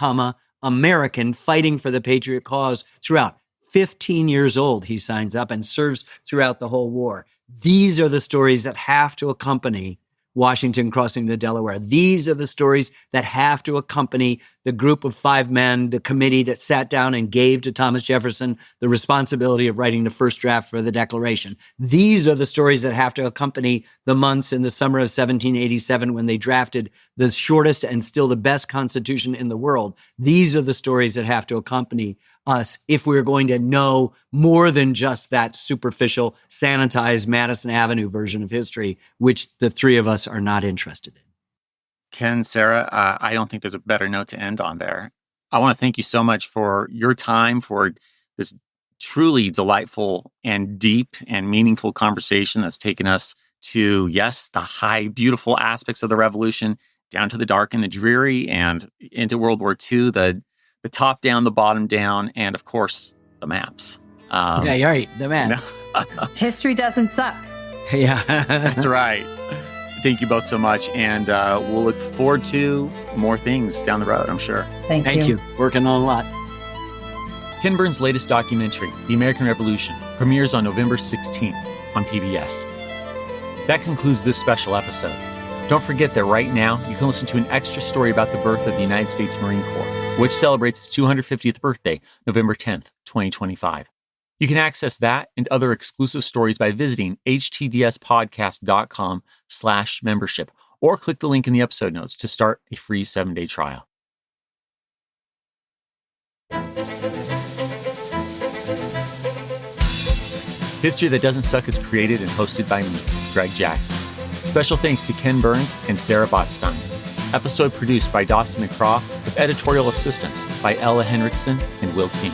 American fighting for the patriot cause throughout. 15 years old, he signs up and serves throughout the whole war. These are the stories that have to accompany Washington crossing the Delaware. These are the stories that have to accompany the group of 5 men, the committee that sat down and gave to Thomas Jefferson the responsibility of writing the first draft for the Declaration. These are the stories that have to accompany the months in the summer of 1787 when they drafted the shortest and still the best Constitution in the world. These are the stories that have to accompany us if we're going to know more than just that superficial, sanitized Madison Avenue version of history, which the 3 of us are not interested in. Ken, Sarah, I don't think there's a better note to end on there. I want to thank you so much for your time, for this truly delightful and deep and meaningful conversation that's taken us to, yes, the high, beautiful aspects of the Revolution, down to the dark and the dreary, and into World War II, the top down, the bottom down, and of course, the maps. The map. History doesn't suck. Yeah. That's right. Thank you both so much, and we'll look forward to more things down the road, I'm sure. Thank you. Working on a lot. Ken Burns' latest documentary, The American Revolution, premieres on November 16th on PBS. That concludes this special episode. Don't forget that right now, you can listen to an extra story about the birth of the United States Marine Corps, which celebrates its 250th birthday, November 10th, 2025. You can access that and other exclusive stories by visiting htdspodcast.com/membership or click the link in the episode notes to start a free 7-day trial. History That Doesn't Suck is created and hosted by me, Greg Jackson. Special thanks to Ken Burns and Sarah Botstein. Episode produced by Dawson McCraw with editorial assistance by Ella Henriksen and Will King.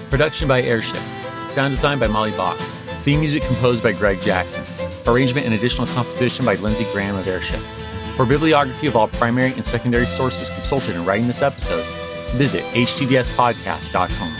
Production by Airship. Sound design by Molly Bach. Theme music composed by Greg Jackson. Arrangement and additional composition by Lindsey Graham of Airship. For bibliography of all primary and secondary sources consulted in writing this episode, visit htdspodcast.com.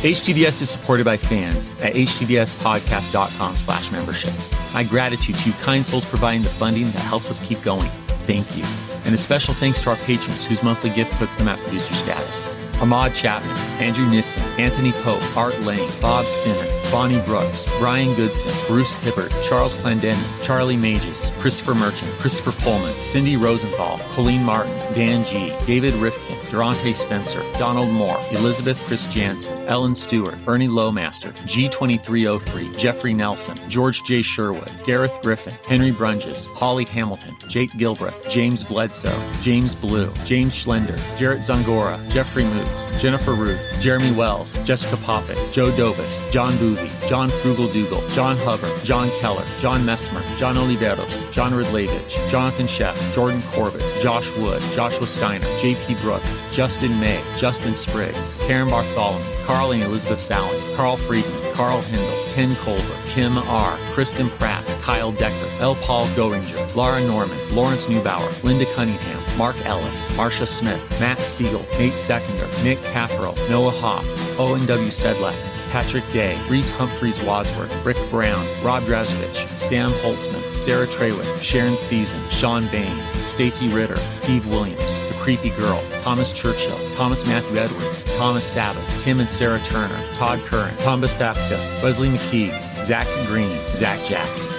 HTDS is supported by fans at htdspodcast.com/membership. My gratitude to you kind souls providing the funding that helps us keep going. Thank you. And a special thanks to our patrons whose monthly gift puts them at producer status. Ahmad Chapman, Andrew Nissen, Anthony Pope, Art Lane, Bob Stinner, Bonnie Brooks, Brian Goodson, Bruce Hibbert, Charles Clendenny, Charlie Mages, Christopher Merchant, Christopher Pullman, Cindy Rosenthal, Colleen Martin, Dan G., David Rifkin, Durante Spencer, Donald Moore, Elizabeth Chris Jansen, Ellen Stewart, Ernie Lowmaster, G2303, Jeffrey Nelson, George J. Sherwood, Gareth Griffin, Henry Brunges, Holly Hamilton, Jake Gilbreth, James Bledsoe, James Blue, James Schlender, Jarrett Zangora, Jeffrey Moots, Jennifer Ruth, Jeremy Wells, Jessica Poppett, Joe Dovis, John Boothby, John Frugal Dougal, John Hubbard, John Keller, John Messmer, John Oliveros, John Ridlevich, Jonathan Sheff, Jordan Corbett, Josh Wood, Joshua Steiner, J.P. Brooks, Justin May, Justin Spriggs, Karen Bartholomew, Carl and Elizabeth Sally, Carl Friedman, Carl Hindle, Ken Culver, Kim R., Kristen Pratt, Kyle Decker, L. Paul Goringer, Laura Norman, Lawrence Neubauer, Linda Cunningham, Mark Ellis, Marcia Smith, Matt Siegel, Nate Seconder, Nick Caffero, Noah Hoff, Owen W. Sedlak, Patrick Day, Reese Humphreys Wadsworth, Rick Brown, Rob Drazovich, Sam Holtzman, Sarah Trawick, Sharon Thiessen, Sean Baines, Stacy Ritter, Steve Williams, The Creepy Girl, Thomas Churchill, Thomas Matthew Edwards, Thomas Sabbath, Tim and Sarah Turner, Todd Curran, Tom Bastafka, Wesley McKeague, Zach Green, Zach Jackson.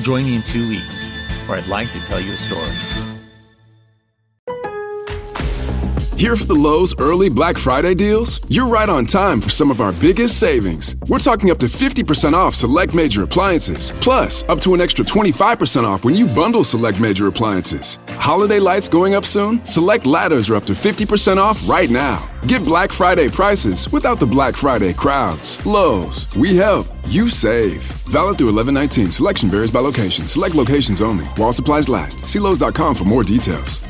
Join me in 2 weeks, where I'd like to tell you a story. Here for the Lowe's early Black Friday deals? You're right on time for some of our biggest savings. We're talking up to 50% off select major appliances, plus up to an extra 25% off when you bundle select major appliances. Holiday lights going up soon? Select ladders are up to 50% off right now. Get Black Friday prices without the Black Friday crowds. Lowe's, we help, you save. Valid through 11/19. Selection varies by location. Select locations only. While supplies last. See Lowe's.com for more details.